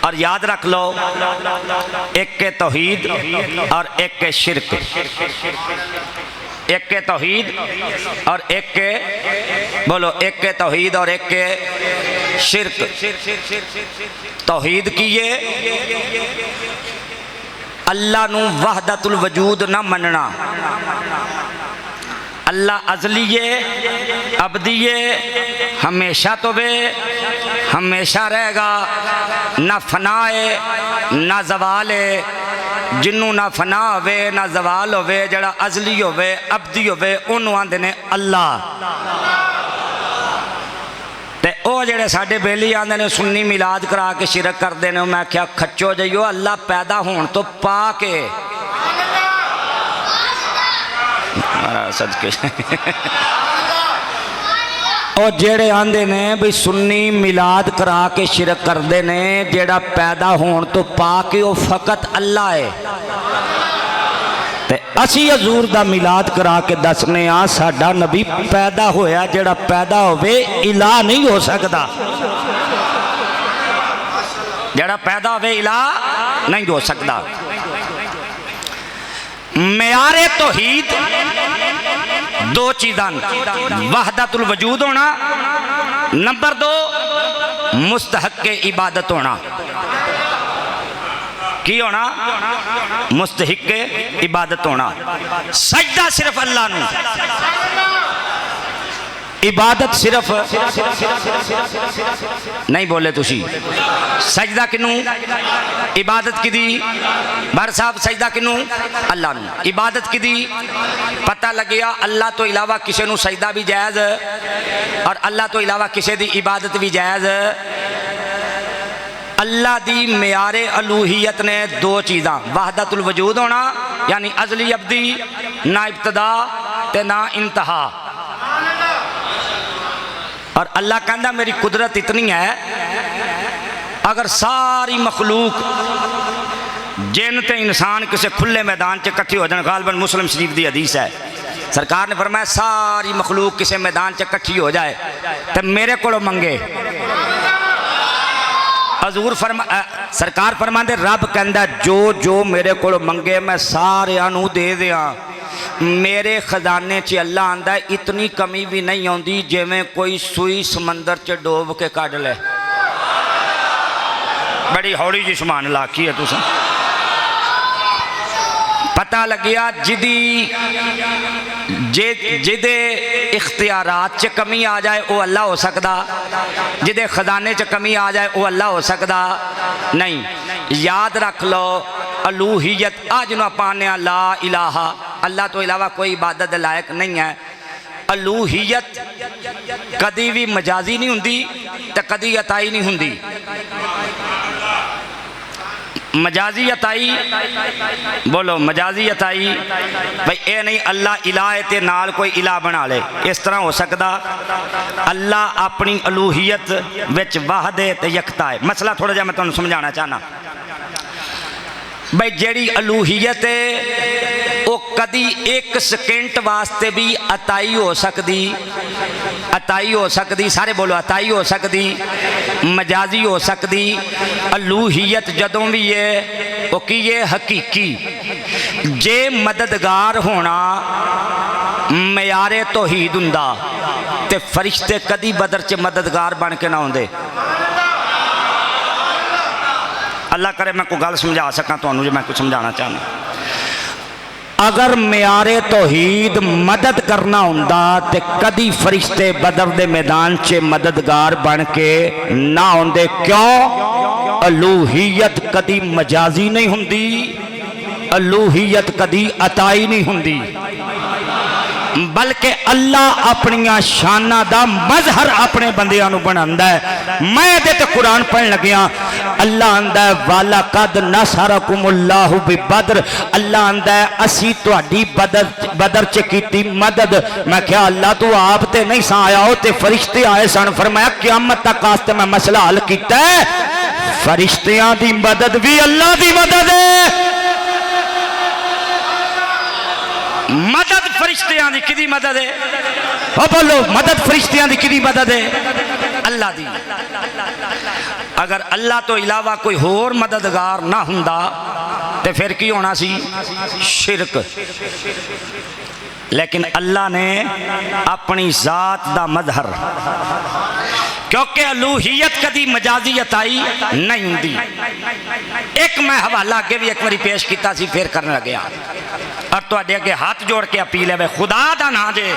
और याद रख लो एक के तौहीद और एक के शिरक एक के तौहीद और एक के बोलो एक के तौहीद और एक के शिरक तौहीद की ये अल्लाह नू वहदतुल वजूद ना मनना अल्लाह अजलिए अबदिए हमेशा तो वे हमेशा रहेगा ना फनाए ना जवाले जिन्नू ना फना होवे ना जवाल होवे जड़ा अजली होवे अबदी होवे उन्होंने आंदे ने अल्लाह ते ओ जेड़े साडे बेली आंदे ने सुन्नी मिलाद करा के शिरक करते हैं, मैं क्या खच्चो जाइयो, अल्लाह पैदा होने तो पा के सदके और जेड़े आंदे ने भी सुन्नी मिलाद करा के शिरक करते हैं, जेड़ा पैदा होने तो पा के वो फकत अल्लाह है। ते असी हजूर दा मिलाद करा के दसने आ साडा नबी पैदा होया, जेड़ा पैदा होवे इला नहीं हो सकता, जेड़ा पैदा होवे इला नहीं हो सकता। मेयारे तौहीद दो चीज़ां, वहदतुल वजूद होना, नंबर 2 मुस्तहक इबादत होना। की होना? मुस्तहिक इबादत होना। सजदा सिर्फ अल्लाह नू, इबादत सिर्फ नहीं बोले तुसी। सजदा किनू? इबादत किदी? बर साहब सजदा किनू? अल्लाह नू। इबादत किदी? पता लगिया अल्लाह तो इलावा किसी नू सजदा भी जायज़ और अल्लाह तो इलावा किसी दी इबादत भी जायज़। अल्लाह दी मेयारे अलूहियत ने दो चीज़ां, वहदतुल वजूद होना यानी अजली अब्दी, ना इब्तदा ते ना इंतहा। और अल्लाह कहता मेरी कुदरत इतनी है, अगर सारी मखलूक जिन ते इंसान किसी खुले मैदान च इकट्ठी हो जाए, गालबन मुस्लिम शरीफ की हदीस है, सरकार ने फरमाया सारी मखलूक किसी मैदान च इकट्ठी हो जाए तो मेरे को मंगे। हजूर सरकार फरमाते रब कहता जो जो मेरे को मंगे मैं सारियां नू दे दियां। मेरे खजाने च अल्लाह आंदा इतनी कमी भी नहीं आती जिवें कोई सुई समंदर च डोब के कढ़ ले। बड़ी हौली जी समान लाखी है तुस। पता लगिया जिदे इख्तियारात च कमी आ जाए वो अल्लाह हो सकता, जिदे खजाने च कमी आ जाए वो अल्लाह हो सकता नहीं। याद रख लो अलूहियत आज ना पाने ला इलाहा, अल्लाह तो इलावा कोई इबादत लायक नहीं है। अलूहियत कदी भी मजाजी नहीं हुंदी ते कदी अताई नहीं हुंदी। मजाजी अताई बोलो, मजाजी अताई भाई ये नहीं अल्लाह इला है ते नाल कोई इला बना ले, इस तरह हो सकता। अल्लाह अपनी अलूहियत विच वाहद है ते यकता है। मसला थोड़ा जिहा मैं तुहानूं समझाना चाहना भाई, जेड़ी अलूहियत है वो कदी एक सेकेंड वास्ते भी अताई हो सकती, अताई हो सकती, सारे बोलो अताई हो सकती, मजाजी हो सकती। अलूहियत जदों भी है वो की है हकीकी। जे मददगार होना मयारे तौहीद हुंदा ते फरिश्ते कदी बदर च मददगार बन के ना आउंदे। अल्लाह करे मैं कोई गल समझा सका तुहानूं, जो मैं कुछ समझाना चाहना। अगर म्यारे तौहीद मदद करना हुंदा ते कदी फरिश्ते बदर दे मैदान च मददगार बन के ना आउंदे। क्यों? अलूहियत कदी मजाजी नहीं हुंदी, अलूहियत कदी अताई नहीं हुंदी, बल्कि अल्लाह अपनिया शाना दा मजहर अपने बंदियां नूं बनांदा है। मैं दे ते कुरान पढ़न लगिया, अल्लाह आंदा है वाला कद नसरकुमुल्लाहु बिबद्र, अल्लाह आंदा है असी तुहाडी बदर च कीती मदद। मैं क्या अल्लाह तू आप ते नहीं सा आया हो ते फरिश्ते आए सन। फरमाया क़यामत तक वास्ते मैं मसला हल कीता है, फरिश्तियां दी मदद भी अल्लाह दी मदद है। मदद फरिश्तियां दी किदी मदद है? ओ बोलो, मदद फरिश्तियां दी किदी मदद है? अल्लाह दी। अगर अल्लाह तो इलावा कोई होर मददगार ना हुंदा ते फिर की होना सी? शिरक। लेकिन अल्लाह ने अपनी जात दा मजहर, क्योंकि अलूहियत कदी मजाजी अताई नहीं हुंदी। एक मैं हवाला अगे भी एक बारी पेश किया सी, फिर करने लगे और तुहाडे अगे हाथ जोड़ के अपील है, खुदा दा ना जे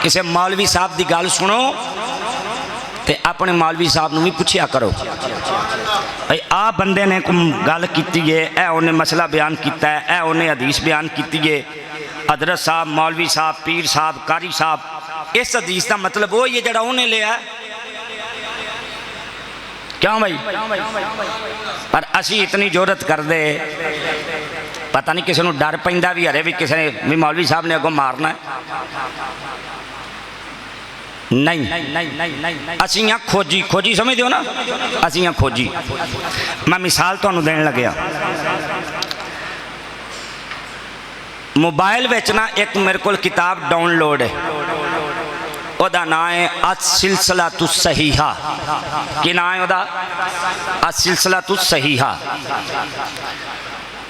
किसी मौलवी साहब की गल सुनो ते अपने मौलवी साहब नूं भी पुछया करो भाई आ बंदे ने गल की है, ए उन्हें मसला बयान किया है, ए उन्हें हदीस बयान की है। हजरत साहब, मौलवी साहब, पीर साहब, कारी साहब, इस हदीस का मतलब वो ही है जिहड़ा उन्हें लिया। क्यों भाई? पर असी इतनी जोरत कर दे, पता नहीं किसी को डर पैंदा भी, हरे भी किसी ने भी मौलवी साहब ने अगों मारना है। नहीं, असी हाँ खोजी, खोजी समझते हो ना, असी हाँ खोजी। मैं मिसाल तुहानू देन लग्या, मोबाइल विच ना एक मेरे को किताब डाउनलोड है, ओदा नाम है असिलसिला तु सहीहा। की नाम है ओदा? असिलसिला तु सहीहा।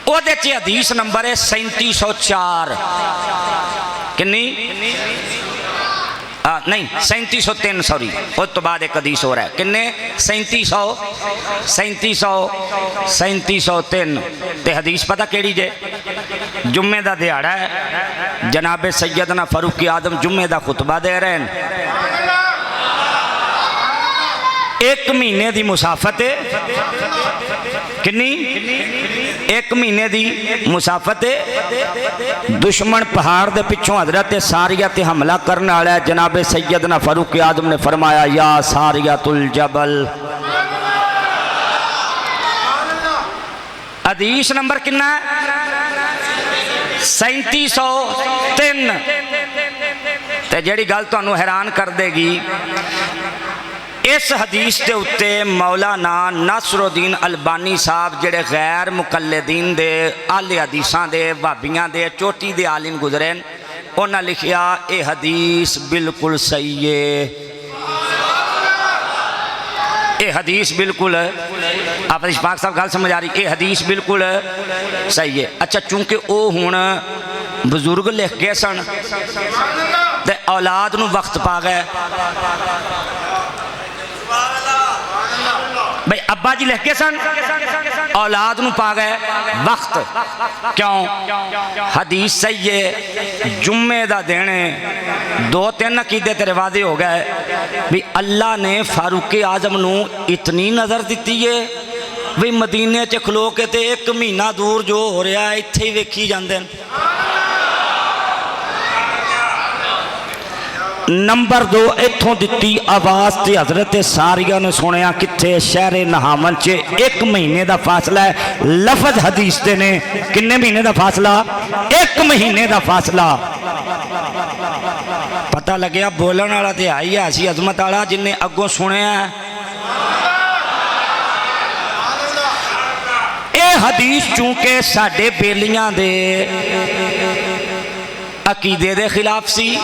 ओदे च हदीस नंबर है 3704। किन्नी? नहीं 3703, सॉरी, उस तो बाद एक हदीस हो रहा है। किन्ने? 3703। ते हदीस पता केड़ी जे? जुम्मे दा दिहाड़ा है, जनाबे सैयदना फारूक आदम जुम्मे दा खुतबा दे रहे हैं। एक महीने दी मुसाफत है। किन्नी? एक महीने दी मुसाफत है। दुश्मन पहाड़ दे पिछों हजरत सारिया ते हमला करने वाला है। जनाबे सैयदना फारूक आदम ने फरमाया, या सारिया तुल जबल। हदीस नंबर कितना है? 3703। ते जेड़ी गल तुहानू हैरान कर देगी, इस हदीस के उत्ते मौलाना नासरुद्दीन अलबानी साहब जेड़े गैर मुकल्लिदीन दे आले हदीसां दे भाबियां दे चोटी दे आलिम गुजरे, उन्हें लिखिया ये हदीस बिल्कुल सही है। ये हदीस बिल्कुल, आप इशफाक साहब गल समझ आ रही? ये हदीस बिल्कुल सही है। अच्छा, चूंकि वो हुण बुजुर्ग लिख गए सन ते औलाद नूं वक्त पा गए। भाई अब्बा जी लिख गए सन, औलाद नूं पा गए वक्त। क्यों? हदीस सही है, जुम्मे दा दिन है, 2-3 अकीदे तेरे वादे हो गए भी अल्लाह ने फारूक आजम नूं इतनी नज़र दी है भी मदीने च खलो के ते 1 महीना दूर जो हो रहा है इत्थे ही वेखी जांदे ने। नंबर 2, इत्थों दिती आवाज़ ते हजरत सारिया ने सुनिया कित्थे? शहरे नहावन च 1 महीने का फासला है। लफज हदीस दे ने किन्ने महीने का फासला? 1 महीने का फासला। पता लग्या बोलन वाला तो आई है सी अजमत वाला, जिन्हें अगों सुनिया। ये हदीस चूंकि साडे बेलियां दे अकीदे दे खिलाफ सी,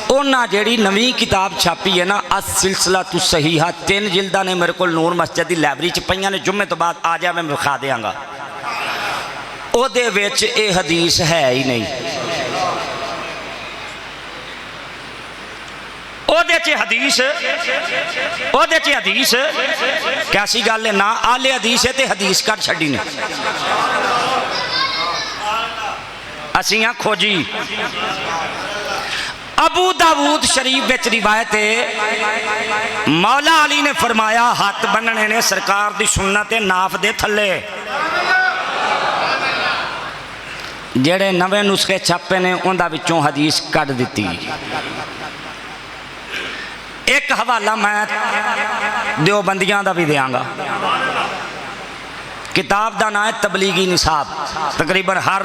उन्हें जेड़ी नवी किताब छापी है ना, असिलसिला तु सहीहा, 3 जिल्दा ने मेरे को नूर मस्जिद की लाइब्रेरी च पईयां ने। जुम्मे तो बाद आ जा, मैं विखा देंगा। ओदे विच ये हदीस है ही नहीं। ओदे च हदीस कैसी गल है? ना आले हदीस है तो हदीस कर छड़ी ने। असी हाँ खोजी। अबू दाऊद शरीफ विच रिवायत है, मौला अली ने फरमाया हाथ बनने ने सरकार दी सुन्नत है नाफ दे थले। जेड़े नवे नुस्खे छापे ने उन्हां विचों हदीस कढ़ दिती। एक हवाला मैं देवबंदियां दा भी देंगा। किताब का नाम है तबलीगी निसाब। तकरीबन हर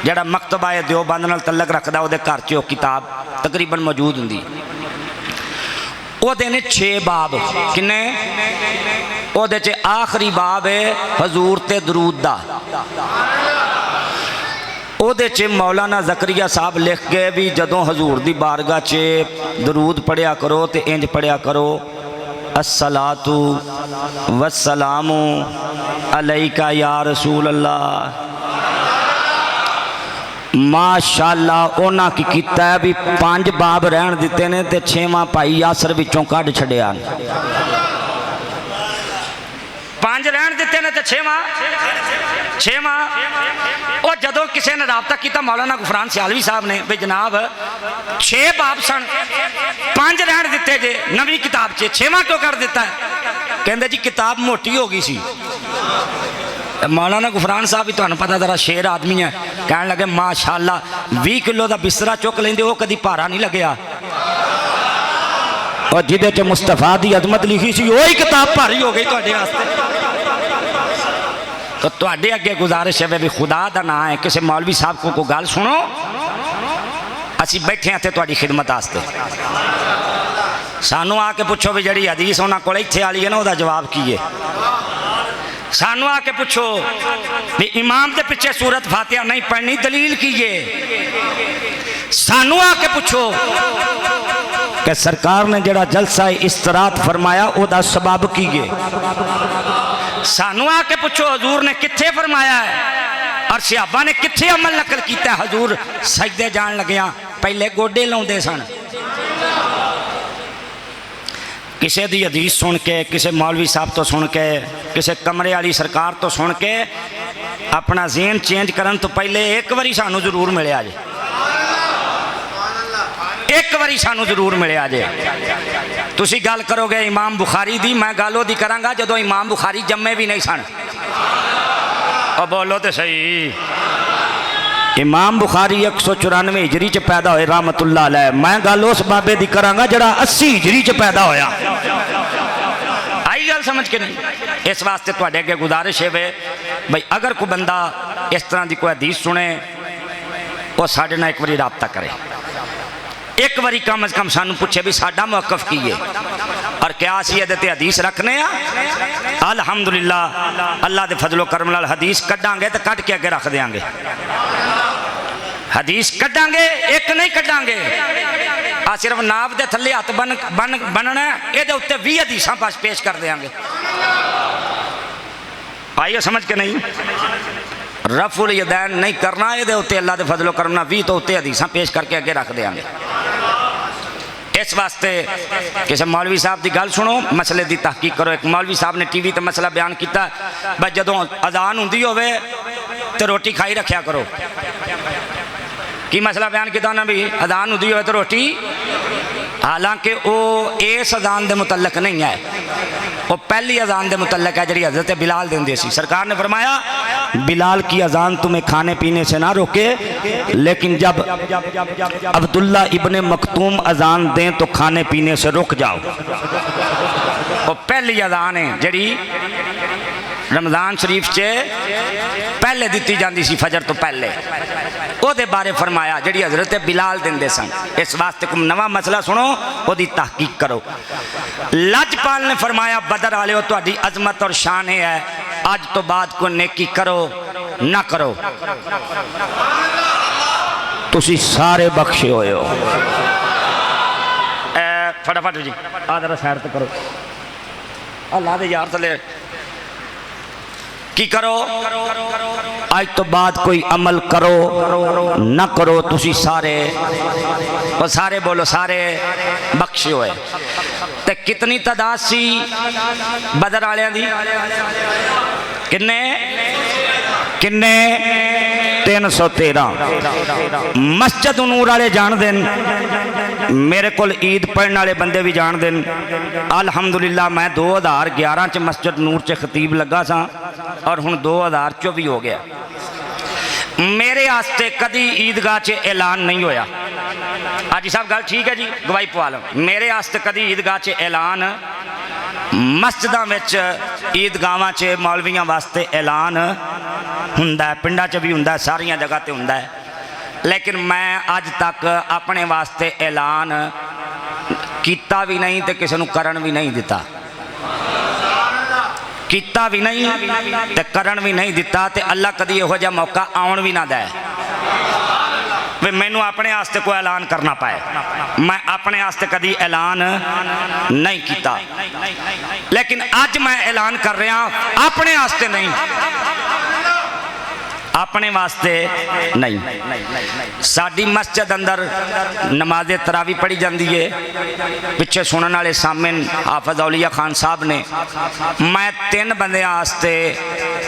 जड़ा मकतबा है देवबंद नाल तलक रखता वो घर च किताब तकरीबन मौजूद होंगी। वो ने 6 बाब। किन्ने? वो आखिरी बाब है हजूर ते दरूद दा। ਉਹਦੇ 'ਚ मौलाना जकरिया साहब लिख गए भी जदों हजूर दी बारगाह 'ਚ दरूद पढ़िया करो तो इंज पढ़िया करो, अस्सलातु वस्सलामु अलैका या रसूल अल्लाह। माशाअल्लाह उन्हां की कीता है भी 5 बाब रहन दिते ने ते 6वां भाई यासर विचों कढ़ छड़िया। 5 रहन दिते ने ते 6वां और जदों किसी ने राबता किया मौलाना गुफरान सियालवी साहब ने भी जनाब 6 बाब सन, 5 रहन दिते जे नवी किताब च 6वां क्यों कर दिता है? कहते जी किताब मोटी हो गई सी। मौलाना गुफरान साहब भी तुहानू पता जरा शेर आदमी है, कह लगे माशाअल्लाह 20 किलो का बिस्तरा चुक लेंदे वो कभी भारा नहीं लग्या। और जिदे च मुस्तफा की अजमत लिखी सी वही किताब भारी हो गई तुहाडे वास्ते। तो तुहाडे अगे गुजारिश है भी खुदा का नाम है किसी मौलवी साहब को गल सुनो, असी बैठे हैं तुहाडी खिदमत वास्ते। सानू आके पुछो भी जड़ी हदीस उन्होंने को इत्थे वाली है ना उसका जवाब की है। सानू आके पुछो भी इमाम के पिछे सूरत फातिहा नहीं पढ़नी दलील की है। सानू आके पुछो कि सरकार ने जड़ा जलसा इस्तरात फरमाया उसका सबब की है। सानू आके पुछो हजूर ने कित्थे फरमाया है और सहाबा ने कित्थे अमल नकल किया। हजूर सजदे जान लग्या पहले गोडे लाउंदे सन। किसी की हदीस सुन के, किसी मौलवी साहब तो सुन के, किसी कमरे वाली सरकार तो सुन के अपना ज़हन चेंज करन तो पहले एक बारी सानू जरूर मिलिया जे, एक बारी सानू जरूर मिलिया जे। तुसी गल करोगे इमाम बुखारी दी, मैं गल ओदी करांगा जदों इमाम बुखारी जम्मे भी नहीं सन। और बोलो तो सही, इमाम बुखारी 194 हिजरी च पैदा होए रहमतुल्लाह अलैह। मैं गल उस बाबे दी करांगा जड़ा 80 हिजरी च पैदा होया। आई गल समझ के नहीं? इस वास्ते तुहाडे अगे गुजारिश है भाई अगर कोई बंदा इस तरह की कोई हदीस सुने वो साडे नाल एक बारी राबता करे, एक बारी कम से कम सानू पूछे भी साडा मौकफ की है और क्या असीं इहदे ते हदीस रखने आ। अल्हम्दुलिल्लाह अल्लाह दे फजलो करम नाल हदीस कड्डांगे तो कट के अगे रख देंगे। हदीस कड्डांगे, एक नहीं कड्डांगे। आ सिर्फ नाव दे थल्ले हथ बनना ये उत्ते 20 हदीसां पेश कर देंगे। आइए समझ के नहीं? रफुल यदैन नहीं करना ये उत्ते अल्लाह दे फजलो करम नाल 20 तो उत्ते हदीसां पेश करके अगे रख देंगे। इस वास्ते किसी मौलवी साहब की गल सुनो, मसले की तहकीक करो। एक मौलवी साहब ने टीवी ते मसला बयान किया भाई जदों अजान हुंदी होवे तो रोटी खाई रखा करो। की मसला बयान किया ना भी अजान हुंदी होवे तो रोटी, हालांकि वो इस अजान के मुतलक नहीं है, वो पहली अजान के मुतलक है जी हजरत बिलाल देंदे सी। सरकार ने फरमाया बिलाल की अजान तुम्हें खाने पीने से ना रोके, लेकिन जब अब्दुल्ला इब्ने मखतूम अजान दें तो खाने पीने से रुक जाओ। वो पहली अजान है जी रमज़ान शरीफ च पहले दी जाती सी फजर तो पहले, ਉਹਦੇ बारे फरमाया जी हजरत बिलाल देंदे सन। इस वास्ते कोई नवा मसला सुनो ਉਹਦੀ तहकीक करो। लजपाल ने फरमाया बदर वाले तुहाडी अजमत और शान है, अज तो बाद को नेकी करो ना करो तुसी सारे बख्शे होए हो। फटाफट जी आ जरा साइड तो करो, अल्लाह दे यार थले की करो, आज तो बाद कोई अमल करो ना करो तुसी सारे, और सारे बोलो सारे बख्शे होए। ते कितनी तादाद सी बदर वालियां दी? किन्ने किन्ने 313। मस्जिद नूर वाले जान देन, मेरे को ईद पढ़ने वाले बंदे भी जान देन। अल्हम्दुलिल्लाह मैं 2011 च मस्जिद नूर च खतीब लगा सा और हुण 2024 हो गया। मेरे आस्ते कदी ईदगाह च ऐलान नहीं होया। हाजी साहब गल ठीक है जी, गवाही पवा लो। मेरे आस्ते कदी ईदगाह च ऐलान, मस्जिदां विच ईदगाहां च मौलवियां वास्ते ऐलान हुंदा है, पिंडां च भी हुंदा है, सारियां जगह ते हुंदा है, लेकिन मैं अज तक अपने वास्ते ऐलान किया भी नहीं तो किसी को करन भी नहीं दिता। किया भी नहीं तो करन भी नहीं दिता, तो अल्लाह कदी इहो जिहा मौका आउण भी ना दे भी मैनू अपने आस्ते कोई ऐलान करना पाए। मैं अपने आस्ते कदी ऐलान नहीं किया, लेकिन अज मैं ऐलान कर रहा अपने आस्ते नहीं, अपने वास्ते नहीं। साडी मस्जिद अंदर नमाज़े तरावी पढ़ी जाती है, पिछे सुनने वाले सामिन हाफिज औलिया खान साहब ने। मैं 3 बंदियां वास्ते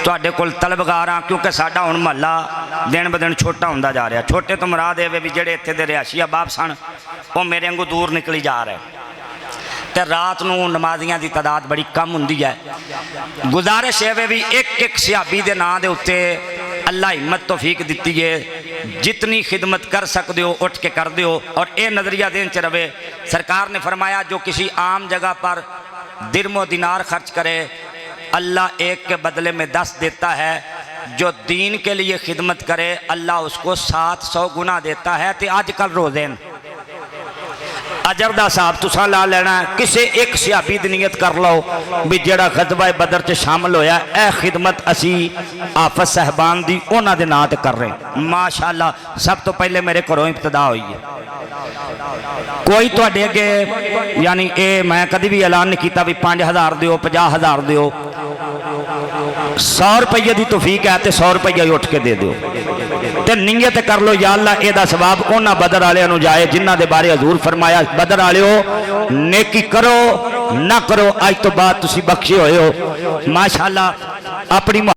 तुहाडे कोल तलबगार हाँ, क्योंकि साडा हुण महल्ला दिन ब दिन छोटा होंदा जा रहा। छोटे तो मुराद है भी जेड़े इत्थे दे रिहायशी अहबाब सन वो मेरे वांगू दूर निकली जा रहे, तो रात को नमाजियां की तादाद बड़ी कम होंदी है। गुजारिश है भी एक एक सहाबी के नाम के उत्ते अल्लाह हिम्मत तौफीक दी है जितनी खिदमत कर सकते हो उठ के कर दो। और ये नज़रिया देन च रहे। सरकार ने फरमाया जो किसी आम जगह पर दिरमो दिनार खर्च करे अल्लाह एक के बदले में 10 देता है। जो दीन के लिए खिदमत करे अल्लाह उसको 700 गुना देता है। तो अजकल रोजेन अजर का हिसाब तुसा ला लेना। किसी एक सियाबी दी नीयत कर लो भी जेड़ा गज़वा बदर च शामिल होया ए खिदमत असी आफत साहबान दी उन्हां दे नां ते कर रहे हैं। माशाअल्लाह सब तो पहले मेरे घरों इब्तदा हुई है। कोई तुहाडे अगे यानी ये मैं कभी भी ऐलान नहीं किया भी 5000 दिओ 50,000 दिओ। 100 रुपये की तौफीक है तो 100 रुपया ही उठ के दे दो। तो नीयत कर लो या अल्लाह एदा सवाब उन्हां बदर वालियां जाए जिन्हां दे बारे हजूर फरमाया बदर वालिओ नेकी करो ना करो अज तो बाद तुसी बख्शे होए हो। माशाअल्लाह अपनी